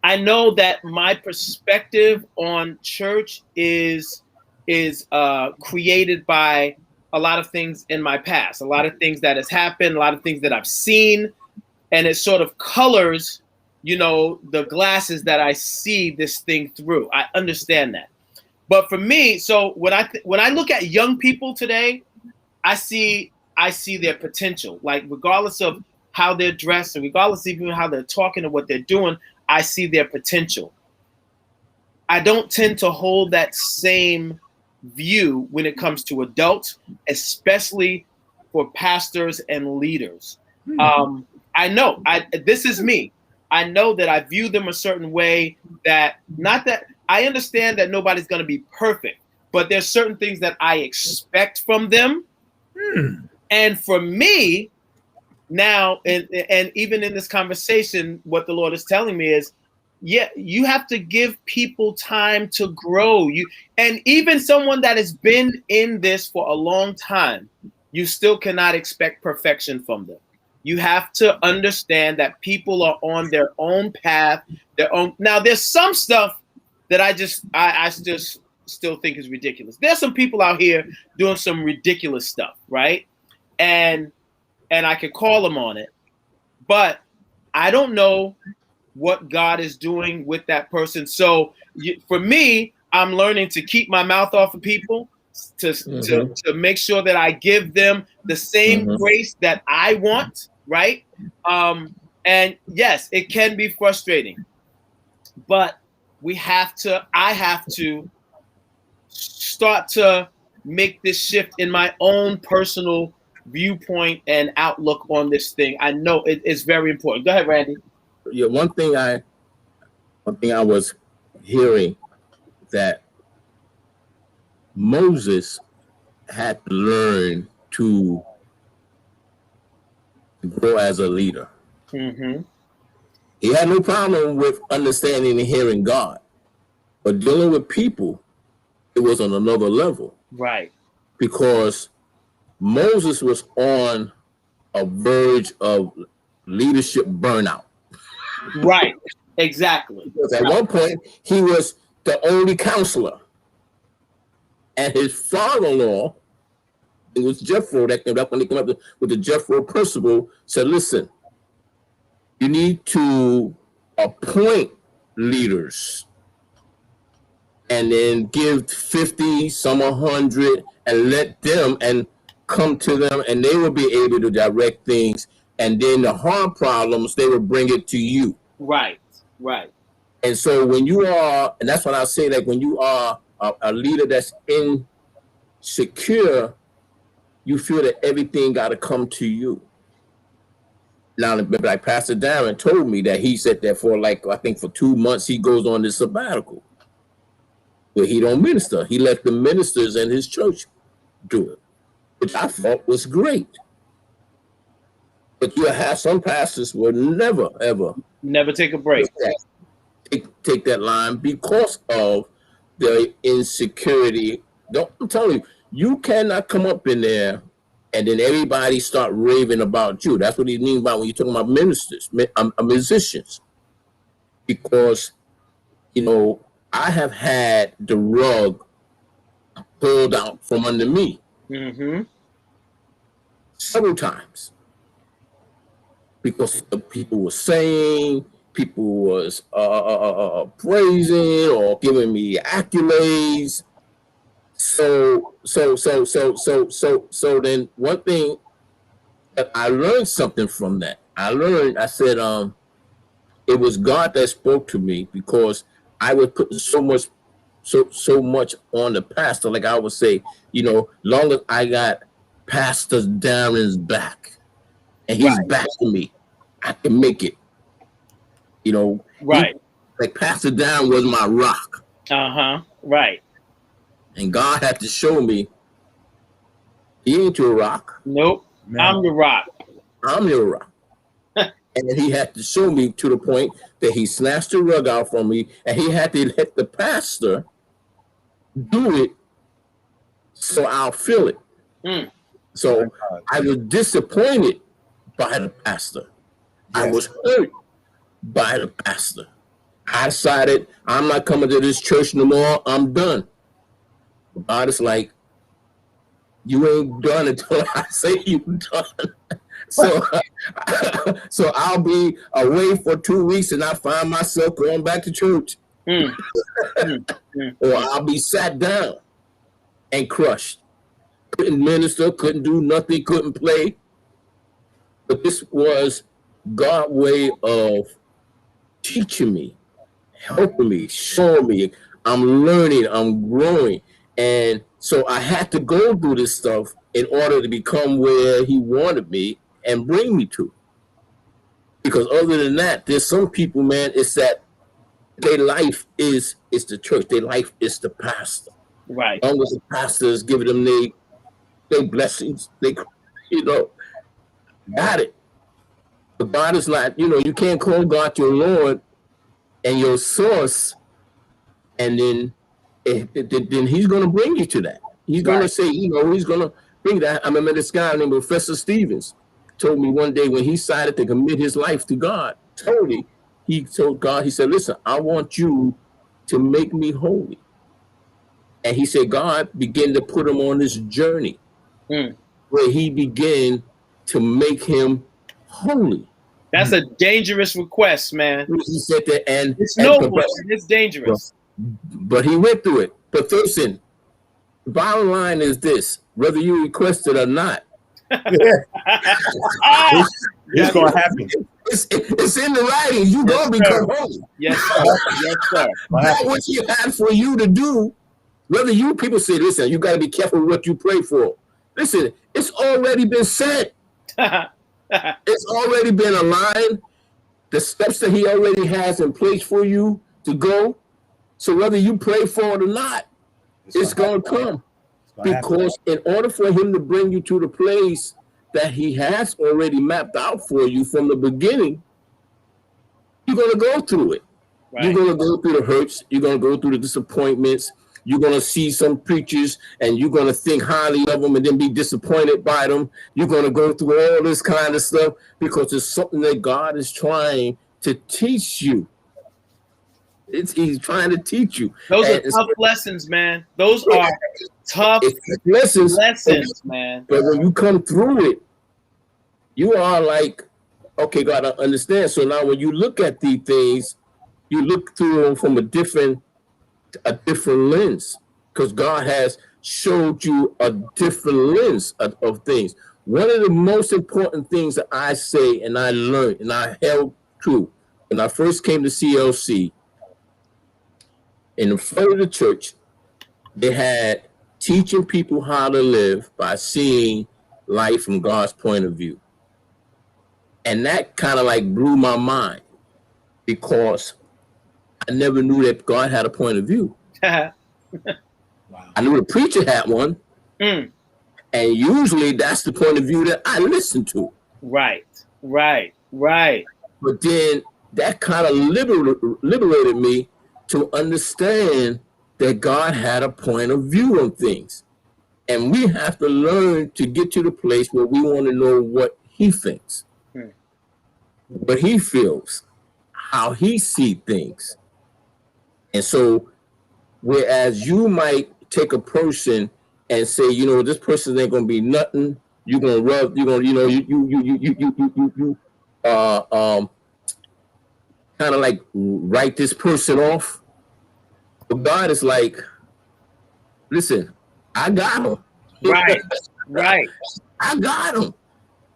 I know that my perspective on church is created by a lot of things in my past, a lot of things that has happened, a lot of things that I've seen, and it sort of colors, the glasses that I see this thing through. I understand that. But for me, so when I look at young people today, I see their potential. Like, regardless of how they're dressed and regardless of even how they're talking and what they're doing, I see their potential. I don't tend to hold that same view when it comes to adults, especially for pastors and leaders. I know this is me. I know that I view them a certain way, that not that I understand that nobody's going to be perfect, but there's certain things that I expect from them. And for me now, and even in this conversation, what the Lord is telling me is, you have to give people time to grow. And even someone that has been in this for a long time, you still cannot expect perfection from them. You have to understand that people are on their own path, their own. Now, there's some stuff that I just still think is ridiculous. There's some people out here doing some ridiculous stuff, right? And I could call them on it, but I don't know what God is doing with that person. So for me, I'm learning to keep my mouth off of people, to make sure that I give them the same grace that I want. right? And yes, it can be frustrating, but I have to start to make this shift in my own personal viewpoint and outlook on this thing. I know it's very important. Go ahead, Randy. Yeah, one thing I was hearing, that Moses had to learn to grow as a leader. Mm-hmm. He had no problem with understanding and hearing God, but dealing with people, it was on another level. Right. Because Moses was on a verge of leadership burnout. Right. Exactly. Because at one point, he was the only counselor. And his father-in-law, it was Jethro that came up when they came up with the Jethro principle, said, listen, you need to appoint leaders and then give 50, some 100, and let them and come to them, and they will be able to direct things. And then the hard problems, they will bring it to you. Right, right. And so when you are, and that's what I say, like when you are a leader that's insecure, you feel that everything got to come to you. Now, like Pastor Darren told me that he said that for I think for 2 months, he goes on this sabbatical where he don't minister. He let the ministers in his church do it, which I thought was great. But you have some pastors will never, ever take a break. Take that line because of their insecurity. I'm telling you, you cannot come up in there and then everybody start raving about you. That's what he means by when you're talking about ministers, musicians. Because, I have had the rug pulled out from under me several times. Because the people were saying, people was praising or giving me accolades. So then one thing that I learned something from that. I said, it was God that spoke to me, because I was putting so much on the pastor. Like I would say, long as I got Pastor Darren's back and he's backing me, I can make it. Right. Like Pastor Darren was my rock. Right. And God had to show me, he ain't your rock. Nope. Man. I'm your rock. I'm your rock. And then he had to show me to the point that he snatched the rug out from me, and he had to let the pastor do it so I'll feel it. So I was disappointed by the pastor. Yes. I was hurt by the pastor. I decided I'm not coming to this church no more. I'm done. God is like, you ain't done until I say you done. So I'll be away for 2 weeks and I find myself going back to church. Or I'll be sat down and crushed. Couldn't minister, couldn't do nothing, couldn't play. But this was God's way of teaching me, helping me, showing me. I'm learning, I'm growing. And so I had to go through this stuff in order to become where he wanted me and bring me to. Because other than that, there's some people, man, it's that their life is the church. Their life is the pastor. Right. As long as the pastor is giving them their blessings, they, got it. But God is not, you can't call God your Lord and your source, and then he's going to bring you to that. He's going to say, he's going to bring that. I remember this guy named Professor Stevens told me one day when he decided to commit his life to God, he told God, he said, listen, I want you to make me holy. And he said, God began to put him on this journey where he began to make him holy. That's a dangerous request, man. He said that, and it's noble, it's dangerous. But he went through it. But listen, the bottom line is this: whether you request it or not, It's going to happen. It's in the writing. You gonna become holy. Yes, sir. Yes, sir. That what he had for you to do. Whether you people say, listen, you got to be careful what you pray for. Listen, it's already been said. It's already been aligned. The steps that he already has in place for you to go. So whether you pray for it or not, it's going to come. Because in order for him to bring you to the place that he has already mapped out for you from the beginning, you're going to go through it. Right. You're going to go through the hurts. You're going to go through the disappointments. You're going to see some preachers and you're going to think highly of them and then be disappointed by them. You're going to go through all this kind of stuff because it's something that God is trying to teach you. He's trying to teach you. Those are tough lessons, man. Those are tough lessons, man. But when you come through it, you are like, okay, God, I understand. So now when you look at these things, you look through them from a different lens, because God has showed you a different lens of things. One of the most important things that I say and I learned and I held true when I first came to CLC, in the front of the church, they had teaching people how to live by seeing life from God's point of view. And that kind of like blew my mind because I never knew that God had a point of view. Wow. I knew the preacher had one. And usually that's the point of view that I listen to. Right. But then that kind of liberated me to understand that God had a point of view on things. And we have to learn to get to the place where we want to know what he thinks, what he feels, how he sees things. And so, whereas you might take a person and say, you know, this person ain't gonna be nothing, you're gonna rub, you're gonna, you know, you kind of like write this person off. But God is like, listen, I got him. Right. I got him.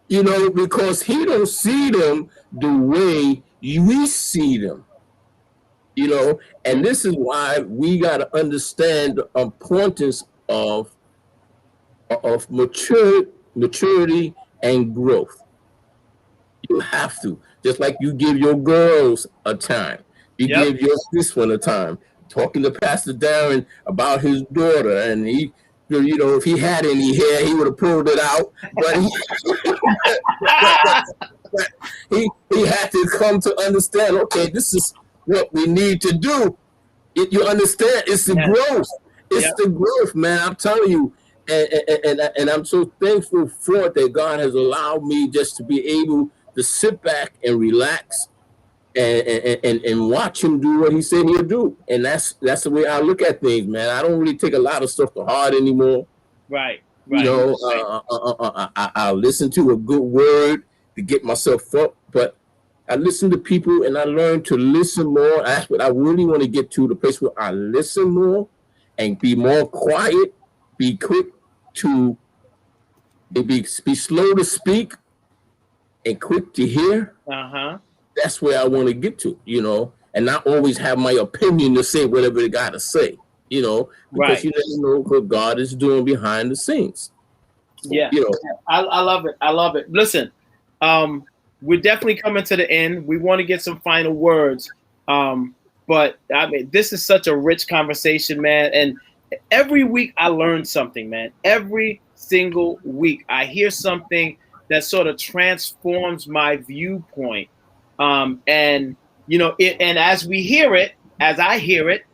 You know, because he don't see them the way we see them. You know, and this is why we got to understand the importance of maturity and growth. You have to, just like you give your girls a time, you give your this one a time. Talking to Pastor Darren about his daughter, and he, you know, if he had any hair, he would have pulled it out, but he had to come to understand. Okay, this is what we need to do. You understand? It's the growth. It's the growth, man. I'm telling you, and I'm so thankful for it that God has allowed me just to be able to sit back and relax and watch him do what he said he'll do. And that's the way I look at things, man. I don't really take a lot of stuff to heart anymore. Right. You know, I listen to a good word to get myself up, but I listen to people and I learn to listen more. That's what I really want to get to, the place where I listen more and be more quiet, be quick to be slow to speak and quick to hear. That's where I want to get to, you know, and not always have my opinion to say whatever they got to say, you know, because you never know what God is doing behind the scenes. Yeah, you know, I love it. I love it. Listen, we're definitely coming to the end. We want to get some final words, but I mean, this is such a rich conversation, man. And every week I learn something, man. Every single week I hear something that sort of transforms my viewpoint. And you know, and as we hear it, as I hear it,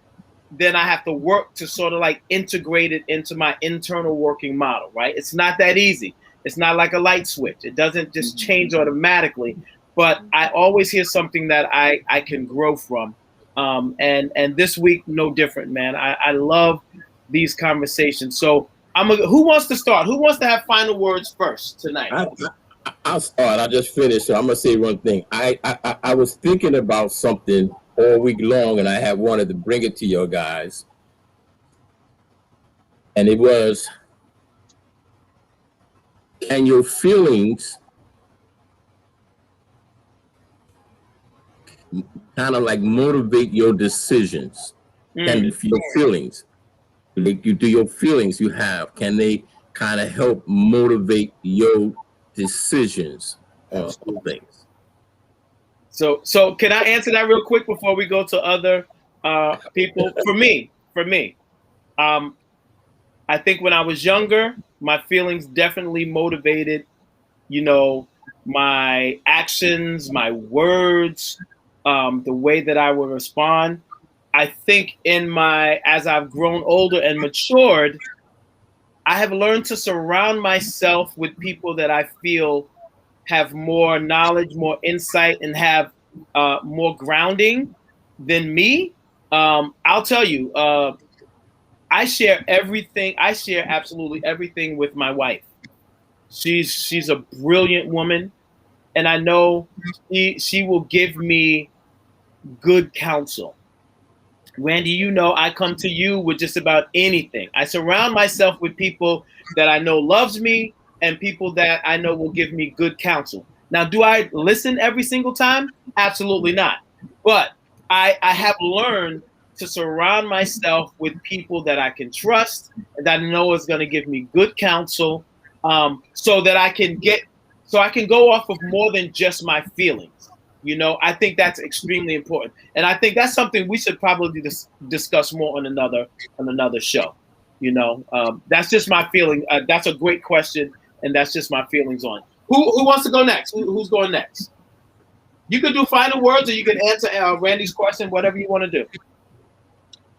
then I have to work to sort of like integrate it into my internal working model, right? It's not that easy. It's not like a light switch. It doesn't just change automatically, but I always hear something that I can grow from. And this week, no different, man. I love these conversations. So who wants to start? Who wants to have final words first tonight? I'll start. I just finished, so I'm gonna say one thing. I was thinking about something all week long, and I had wanted to bring it to you guys, and it was, can your feelings kind of like motivate your decisions? Can your feelings, like you do your feelings you have, can they kind of help motivate your decisions on things? So can I answer that real quick before we go to other people? For me, I think when I was younger, my feelings definitely motivated, my actions, my words, the way that I would respond. I think as I've grown older and matured, I have learned to surround myself with people that I feel have more knowledge, more insight, and have more grounding than me. I'll tell you, I share everything. I share absolutely everything with my wife. She's a brilliant woman, and I know she will give me good counsel. Randy, I come to you with just about anything. I surround myself with people that I know loves me and people that I know will give me good counsel. Now, do I listen every single time? Absolutely not. But I have learned to surround myself with people that I can trust and that I know is going to give me good counsel, so that I can go off of more than just my feelings. I think that's extremely important, and I think that's something we should probably discuss more on another show. That's just my feeling. That's a great question, and that's just my feelings on it. Who wants to go next? Who's going next? You can do final words, or you can answer Randy's question, whatever you want to do.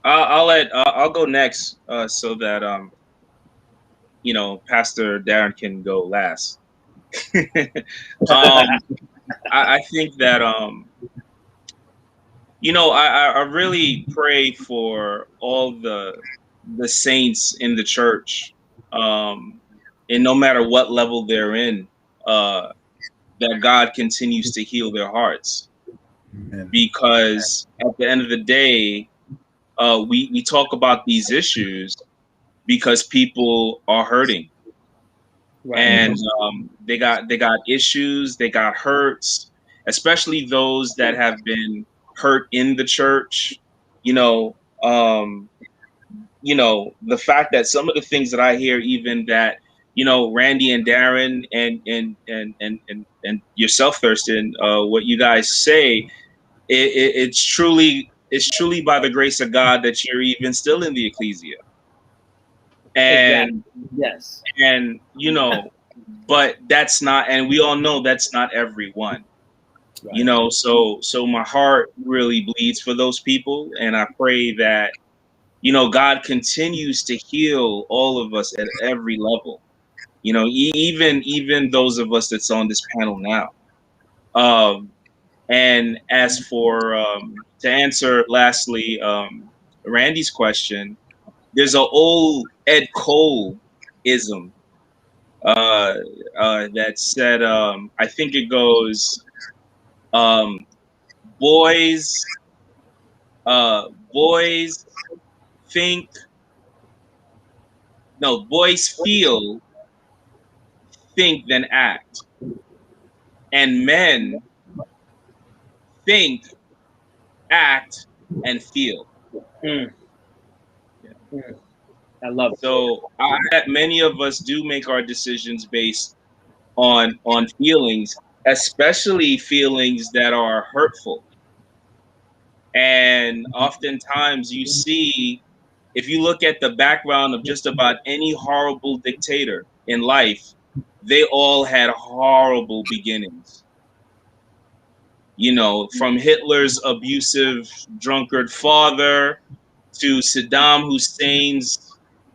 I'll go next, so that Pastor Darren can go last. I think that I really pray for all the saints in the church, and no matter what level they're in, that God continues to heal their hearts. Amen. Because at the end of the day, we talk about these issues because people are hurting. Right. And they got issues, they got hurts, especially those that have been hurt in the church. The fact that some of the things that I hear, even that Randy and Darren and yourself, Thurston, what you guys say, it's truly by the grace of God that you're even still in the ecclesia. And exactly. Yes, and but that's not, and we all know that's not everyone. Right. So my heart really bleeds for those people, and I pray that God continues to heal all of us at every level. Even those of us that's on this panel now. And as for to answer lastly Randy's question, there's an old Ed Cole ism that said, I think it goes, boys feel, think, then act, and men think, act, and feel. Yeah. I love it. So many of us do make our decisions based on feelings, especially feelings that are hurtful. And oftentimes you see, if you look at the background of just about any horrible dictator in life, they all had horrible beginnings. From Hitler's abusive drunkard father to Saddam Hussein's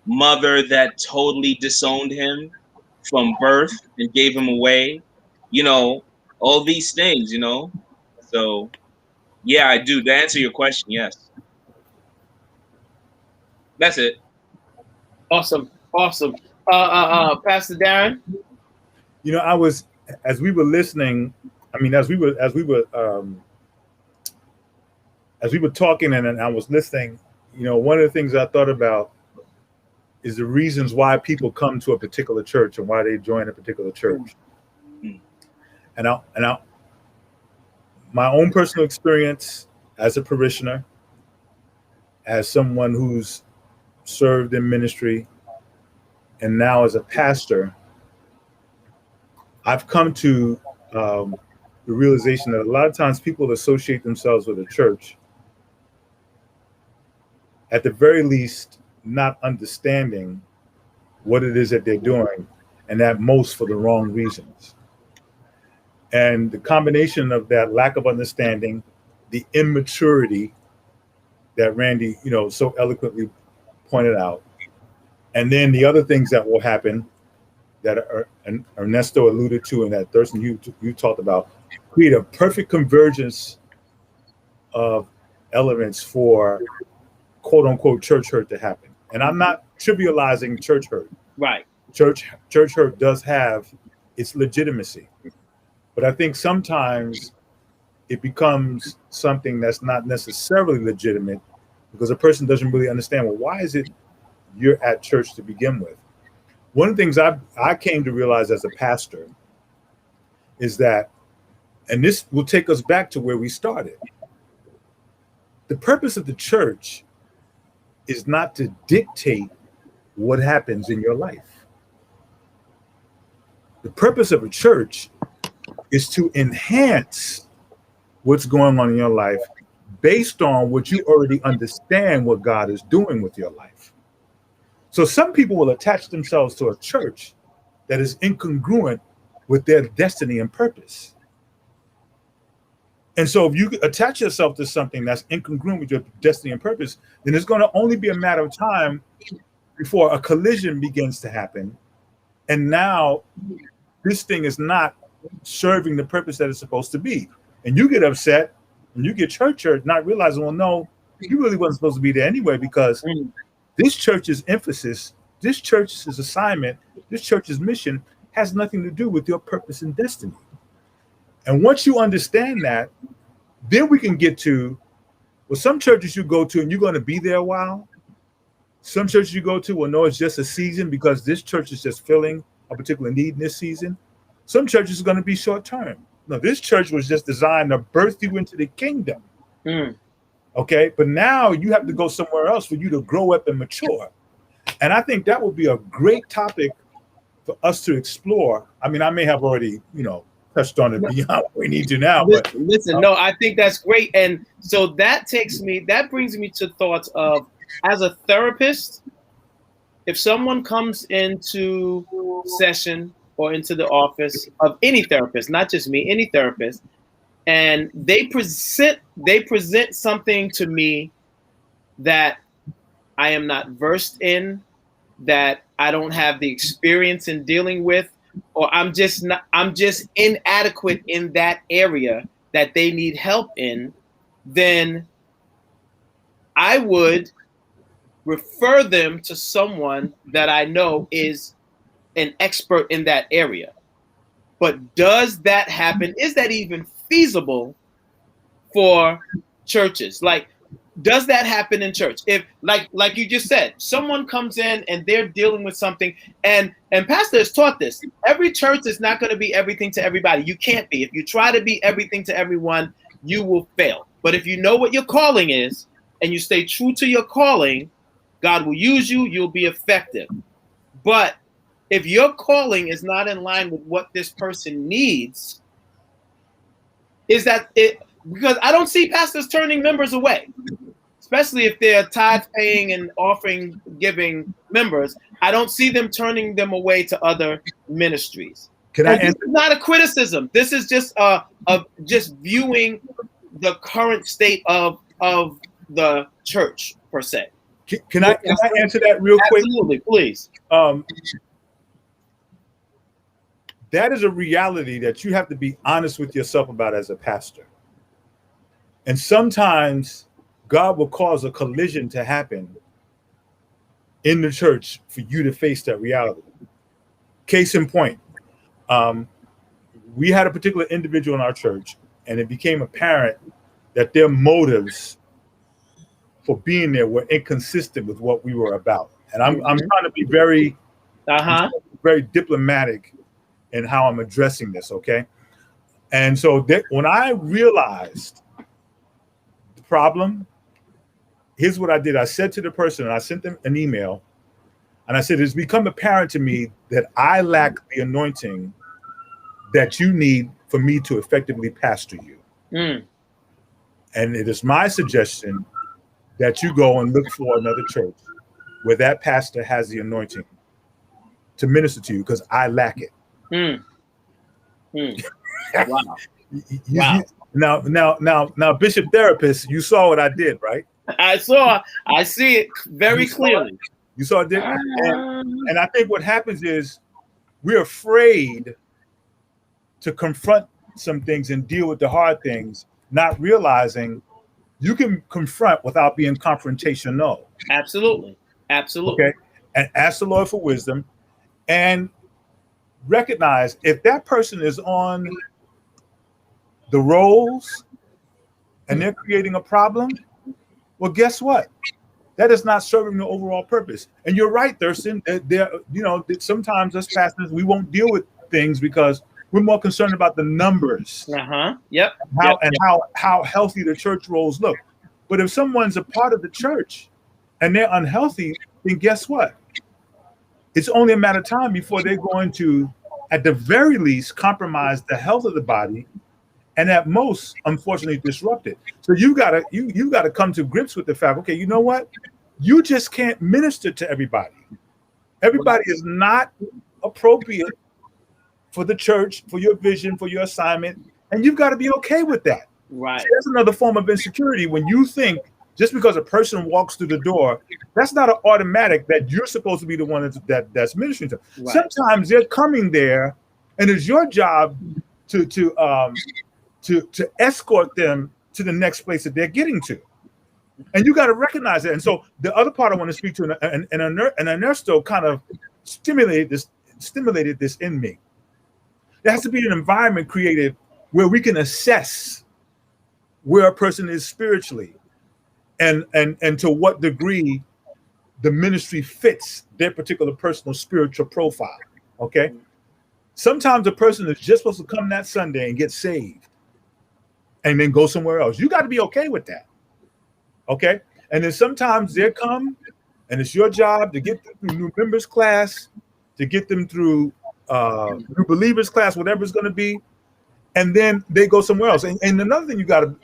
mother that totally disowned him from birth and gave him away, all these things, So yeah, I do. To answer your question, yes. That's it. Awesome. Pastor Darren. I was, as we were listening, as we were talking and I was listening, one of the things I thought about is the reasons why people come to a particular church and why they join a particular church. And my own personal experience as a parishioner, as someone who's served in ministry, and now as a pastor, I've come to the realization that a lot of times people associate themselves with a church, at the very least, not understanding what it is that they're doing, and at most for the wrong reasons. And the combination of that lack of understanding, the immaturity that Randy, so eloquently pointed out, and then the other things that will happen that Ernesto alluded to and that Thurston you talked about, create a perfect convergence of elements for quote unquote church hurt to happen. And I'm not trivializing church hurt. Right. Church hurt does have its legitimacy. But I think sometimes it becomes something that's not necessarily legitimate because a person doesn't really understand, well, why is it you're at church to begin with? One of the things I came to realize as a pastor is that, and this will take us back to where we started, the purpose of the church is not to dictate what happens in your life. The purpose of a church is to enhance what's going on in your life based on what you already understand what God is doing with your life. So some people will attach themselves to a church that is incongruent with their destiny and purpose. And so if you attach yourself to something that's incongruent with your destiny and purpose, then it's going to only be a matter of time before a collision begins to happen. And now this thing is not serving the purpose that it's supposed to be. And you get upset and you get church hurt, not realizing, well, no, you really wasn't supposed to be there anyway, because this church's emphasis, this church's assignment, this church's mission has nothing to do with your purpose and destiny. And once you understand that, then we can get to, well, some churches you go to and you're going to be there a while. Some churches you go to will know it's just a season because this church is just filling a particular need in this season. Some churches are going to be short term. No, this church was just designed to birth you into the kingdom. Okay, but now you have to go somewhere else for you to grow up and mature. And I think that would be a great topic for us to explore. I mean, I may have already, touched on it beyond what we need to now. But listen, no, I think that's great. And so that brings me to thoughts of, as a therapist, if someone comes into session or into the office of any therapist, not just me, any therapist, and they present something to me that I am not versed in, that I don't have the experience in dealing with, or I'm just inadequate in that area that they need help in, then I would refer them to someone that I know is an expert in that area. But does that happen? Is that even feasible for churches? Like, does that happen in church? If, like you just said, someone comes in and they're dealing with something, and Pastor has taught this. Every church is not going to be everything to everybody. You can't be. If you try to be everything to everyone, you will fail. But if you know what your calling is and you stay true to your calling, God will use you. You'll be effective. But if your calling is not in line with what this person needs, is that it? Because I don't see pastors turning members away, especially if they're tithe paying and offering giving members. I don't see them turning them away to other ministries. This is not a criticism. This is just just viewing the current state of the church per se. Can I answer that real quick? Absolutely, please. That is a reality that you have to be honest with yourself about as a pastor. And sometimes God will cause a collision to happen in the church for you to face that reality. Case in point, we had a particular individual in our church, and it became apparent that their motives for being there were inconsistent with what we were about. And I'm trying to be very, very diplomatic in how I'm addressing this, okay? And so when I realized problem, here's what I did. I said to the person, and I sent them an email, and I said, it's become apparent to me that I lack the anointing that you need for me to effectively pastor you. And it is my suggestion that you go and look for another church where that pastor has the anointing to minister to you, because I lack it. Wow. Now, Bishop Therapist, you saw what I did, right? I see it very clearly. You saw it, and I think what happens is we're afraid to confront some things and deal with the hard things, not realizing you can confront without being confrontational. Absolutely. Okay, and ask the Lord for wisdom, and recognize if that person is on the rolls and they're creating a problem, well, guess what? That is not serving the overall purpose. And you're right, Thurston. Sometimes us pastors, we won't deal with things because we're more concerned about the numbers. Yep. How healthy the church rolls look. But if someone's a part of the church and they're unhealthy, then guess what? It's only a matter of time before they're going to, at the very least, compromise the health of the body, and at most, unfortunately, disrupt it. So you gotta come to grips with the fact, okay, you know what? You just can't minister to everybody. Everybody is not appropriate for the church, for your vision, for your assignment, and you've got to be okay with that. Right. So that's another form of insecurity when you think just because a person walks through the door, that's not an automatic that you're supposed to be the one that's ministering to. Right. Sometimes they're coming there, and it's your job to escort them to the next place that they're getting to, and you got to recognize it. And so the other part I want to speak to, and Ernesto kind of stimulated this in me. There has to be an environment created where we can assess where a person is spiritually, and to what degree the ministry fits their particular personal spiritual profile. Okay. Sometimes a person is just supposed to come that Sunday and get saved and then go somewhere else. You got to be okay with that. Okay. And then sometimes they come and it's your job to get them through new members class, to get them through new believers class, whatever it's going to be. And then they go somewhere else. And another thing you got to,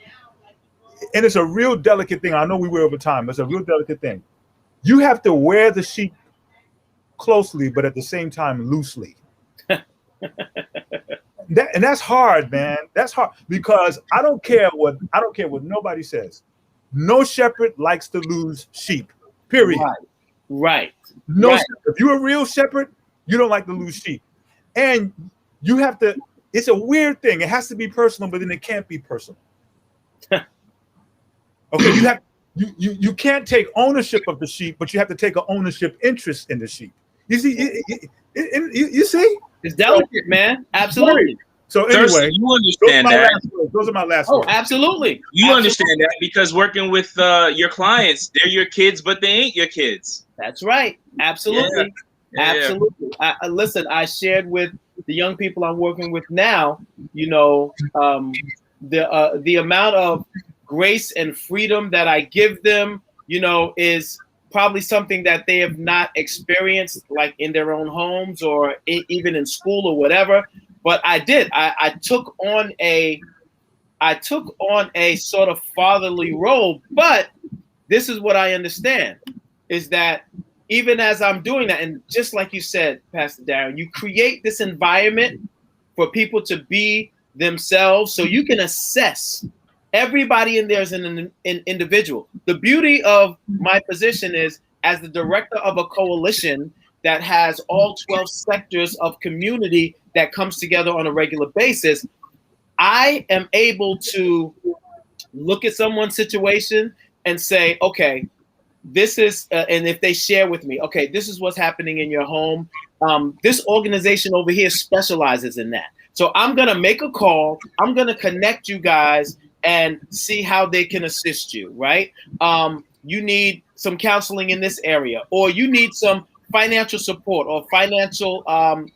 and it's a real delicate thing. I know we wear over time, but it's a real delicate thing. You have to wear the sheep closely, but at the same time, loosely. And that's hard, man. That's hard because I don't care what nobody says. No shepherd likes to lose sheep. Period. Right. No, right. If you're a real shepherd, you don't like to lose sheep, and you have to. It's a weird thing. It has to be personal, but then it can't be personal. Okay, you can't take ownership of the sheep, but you have to take an ownership interest in the sheep. You see, you see. It's delicate, man. Absolutely. So anyway, you understand that. Those are my last words. Absolutely. You understand that because working with your clients, they're your kids, but they ain't your kids. That's right. Absolutely. Yeah. Absolutely. Listen, I shared with the young people I'm working with now, the amount of grace and freedom that I give them, is probably something that they have not experienced like in their own homes or even in school or whatever. But I did. I took on a sort of fatherly role. But this is what I understand is that even as I'm doing that, and just like you said, Pastor Darren, you create this environment for people to be themselves so you can assess. Everybody in there is an individual. The beauty of my position is as the director of a coalition that has all 12 sectors of community that comes together on a regular basis, I am able to look at someone's situation and say, okay, this is, and if they share with me, okay, this is what's happening in your home. This organization over here specializes in that. So I'm going to make a call. I'm going to connect you guys and see how they can assist you, right? You need some counseling in this area, or you need some financial support or financial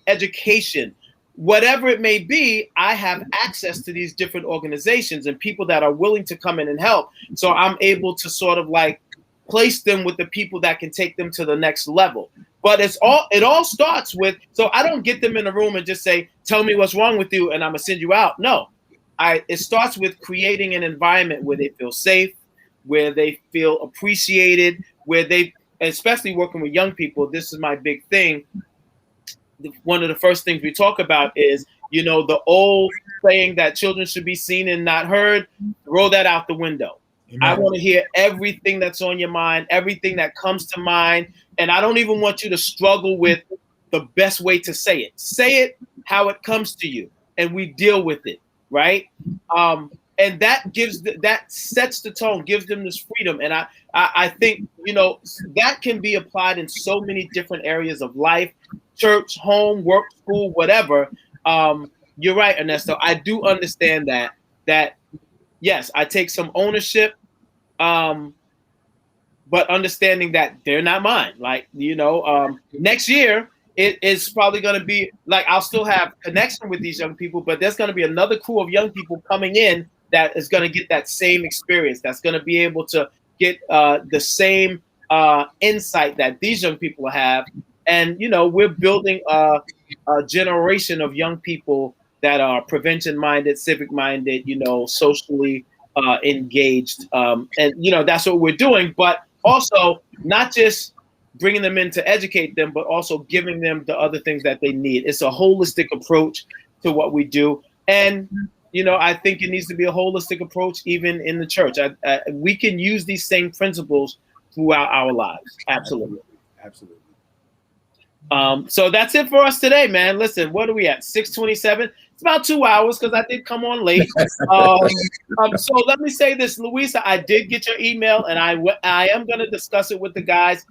education. whatever it may be, I have access to these different organizations and people that are willing to come in and help. So I'm able to sort of like place them with the people that can take them to the next level. But it all starts with, so I don't get them in a room and just say, tell me what's wrong with you and I'm gonna send you out. No, it starts with creating an environment where they feel safe, where they feel appreciated, where they, especially working with young people, this is my big thing. One of the first things we talk about is, you know, the old saying that children should be seen and not heard, throw that out the window. Amen. I want to hear everything that's on your mind, everything that comes to mind. And I don't even want you to struggle with the best way to say it. Say it how it comes to you and we deal with it, right? And that sets the tone, gives them this freedom. And I think, you know, that can be applied in so many different areas of life, church, home, work, school, whatever. You're right, Ernesto. I do understand that yes, I take some ownership, but understanding that they're not mine. Like, you know, next year it is probably going to be like, I'll still have connection with these young people, but there's going to be another crew of young people coming in that is going to get that same experience, that's going to be able to get the same insight that these young people have. And, you know, we're building a generation of young people that are prevention-minded, civic-minded, you know, socially engaged. And, you know, that's what we're doing. But also not just bringing them in to educate them, but also giving them the other things that they need. It's a holistic approach to what we do. And, you know, I think it needs to be a holistic approach even in the church. We can use these same principles throughout our lives. Absolutely. Absolutely. So that's it for us today, man. Listen, what are we at? 6:27. It's about 2 hours because I did come on late. So let me say this, Louisa, I did get your email and I am going to discuss it with the guys.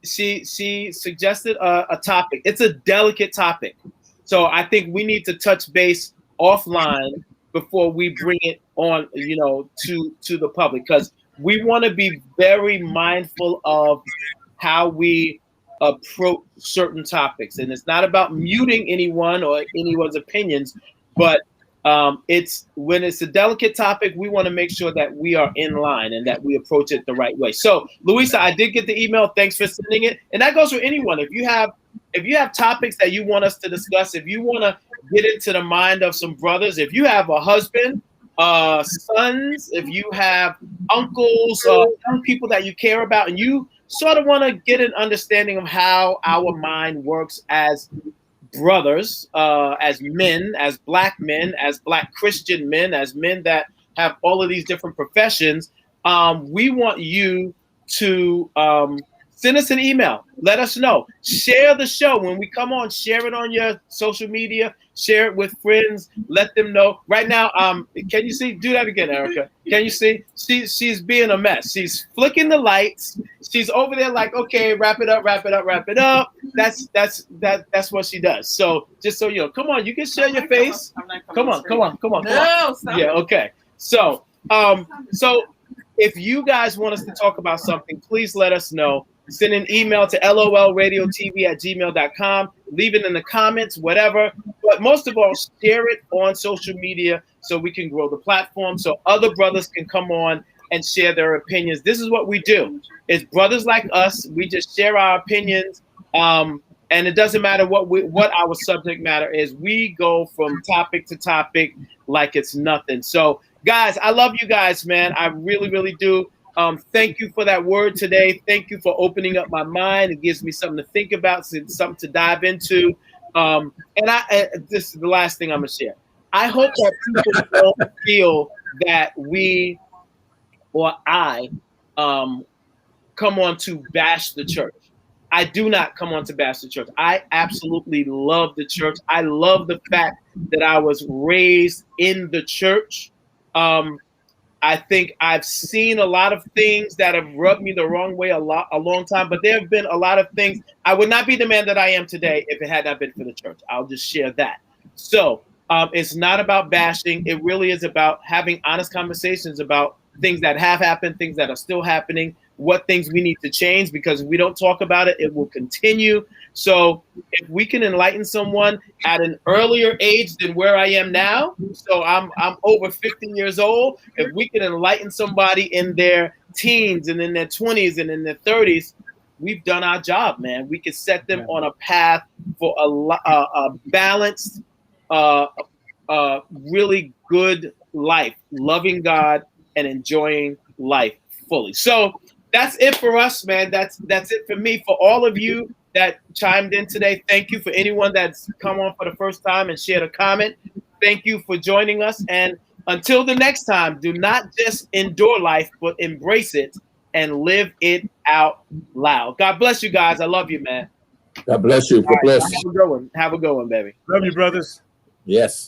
She suggested a topic. It's a delicate topic. So I think we need to touch base offline before we bring it on, you know, to the public, because we want to be very mindful of how we approach certain topics. And it's not about muting anyone or anyone's opinions, but it's when it's a delicate topic, we want to make sure that we are in line and that we approach it the right way. So, Louisa, I did get the email. Thanks for sending it. And that goes for anyone. If you have topics that you want us to discuss, if you want to get into the mind of some brothers, if you have a husband, sons, if you have uncles, young people that you care about, and you sort of want to get an understanding of how our mind works as brothers, as men, as black Christian men, as men that have all of these different professions, we want you to send us an email. Let us know. Share the show. When we come on, share it on your social media. Share it with friends. Let them know. Right now, can you see? Do that again, Erica. Can you see? She's being a mess. She's flicking the lights. She's over there like, okay, wrap it up. That's what she does. So just so you know, come on, you can share your face. Come on. No, stop. Yeah, okay. So if you guys want us to talk about something, please let us know. Send an email to lolradiotv@gmail.com. Leave it in the comments, whatever. But most of all, share it on social media so we can grow the platform, so other brothers can come on and share their opinions. This is what we do. It's brothers like us. We just share our opinions. And it doesn't matter what our subject matter is. We go from topic to topic like it's nothing. So, guys, I love you guys, man. I really, really do. Thank you for that word today. Thank you for opening up my mind. It gives me something to think about, something to dive into. And this is the last thing I'm going to share. I hope that people don't feel that we or I come on to bash the church. I do not come on to bash the church. I absolutely love the church. I love the fact that I was raised in the church. I think I've seen a lot of things that have rubbed me the wrong way a long time, but there have been a lot of things. I would not be the man that I am today if it had not been for the church. I'll just share that. So it's not about bashing. It really is about having honest conversations about things that have happened, things that are still happening, what things we need to change, because if we don't talk about it, it will continue. So if we can enlighten someone at an earlier age than where I am now, so I'm over 50 years old, if we can enlighten somebody in their teens and in their 20s and in their 30s, we've done our job, man. We can set them on a path for a balanced, really good life, loving God and enjoying life fully. So that's it for us, man. That's it for me. For all of you that chimed in today, thank you. For anyone that's come on for the first time and shared a comment, thank you for joining us. And until the next time, do not just endure life, but embrace it and live it out loud. God bless you guys. I love you, man. God bless you. God bless. Have a good one. Have a good one, baby. Love you, brothers. Yes.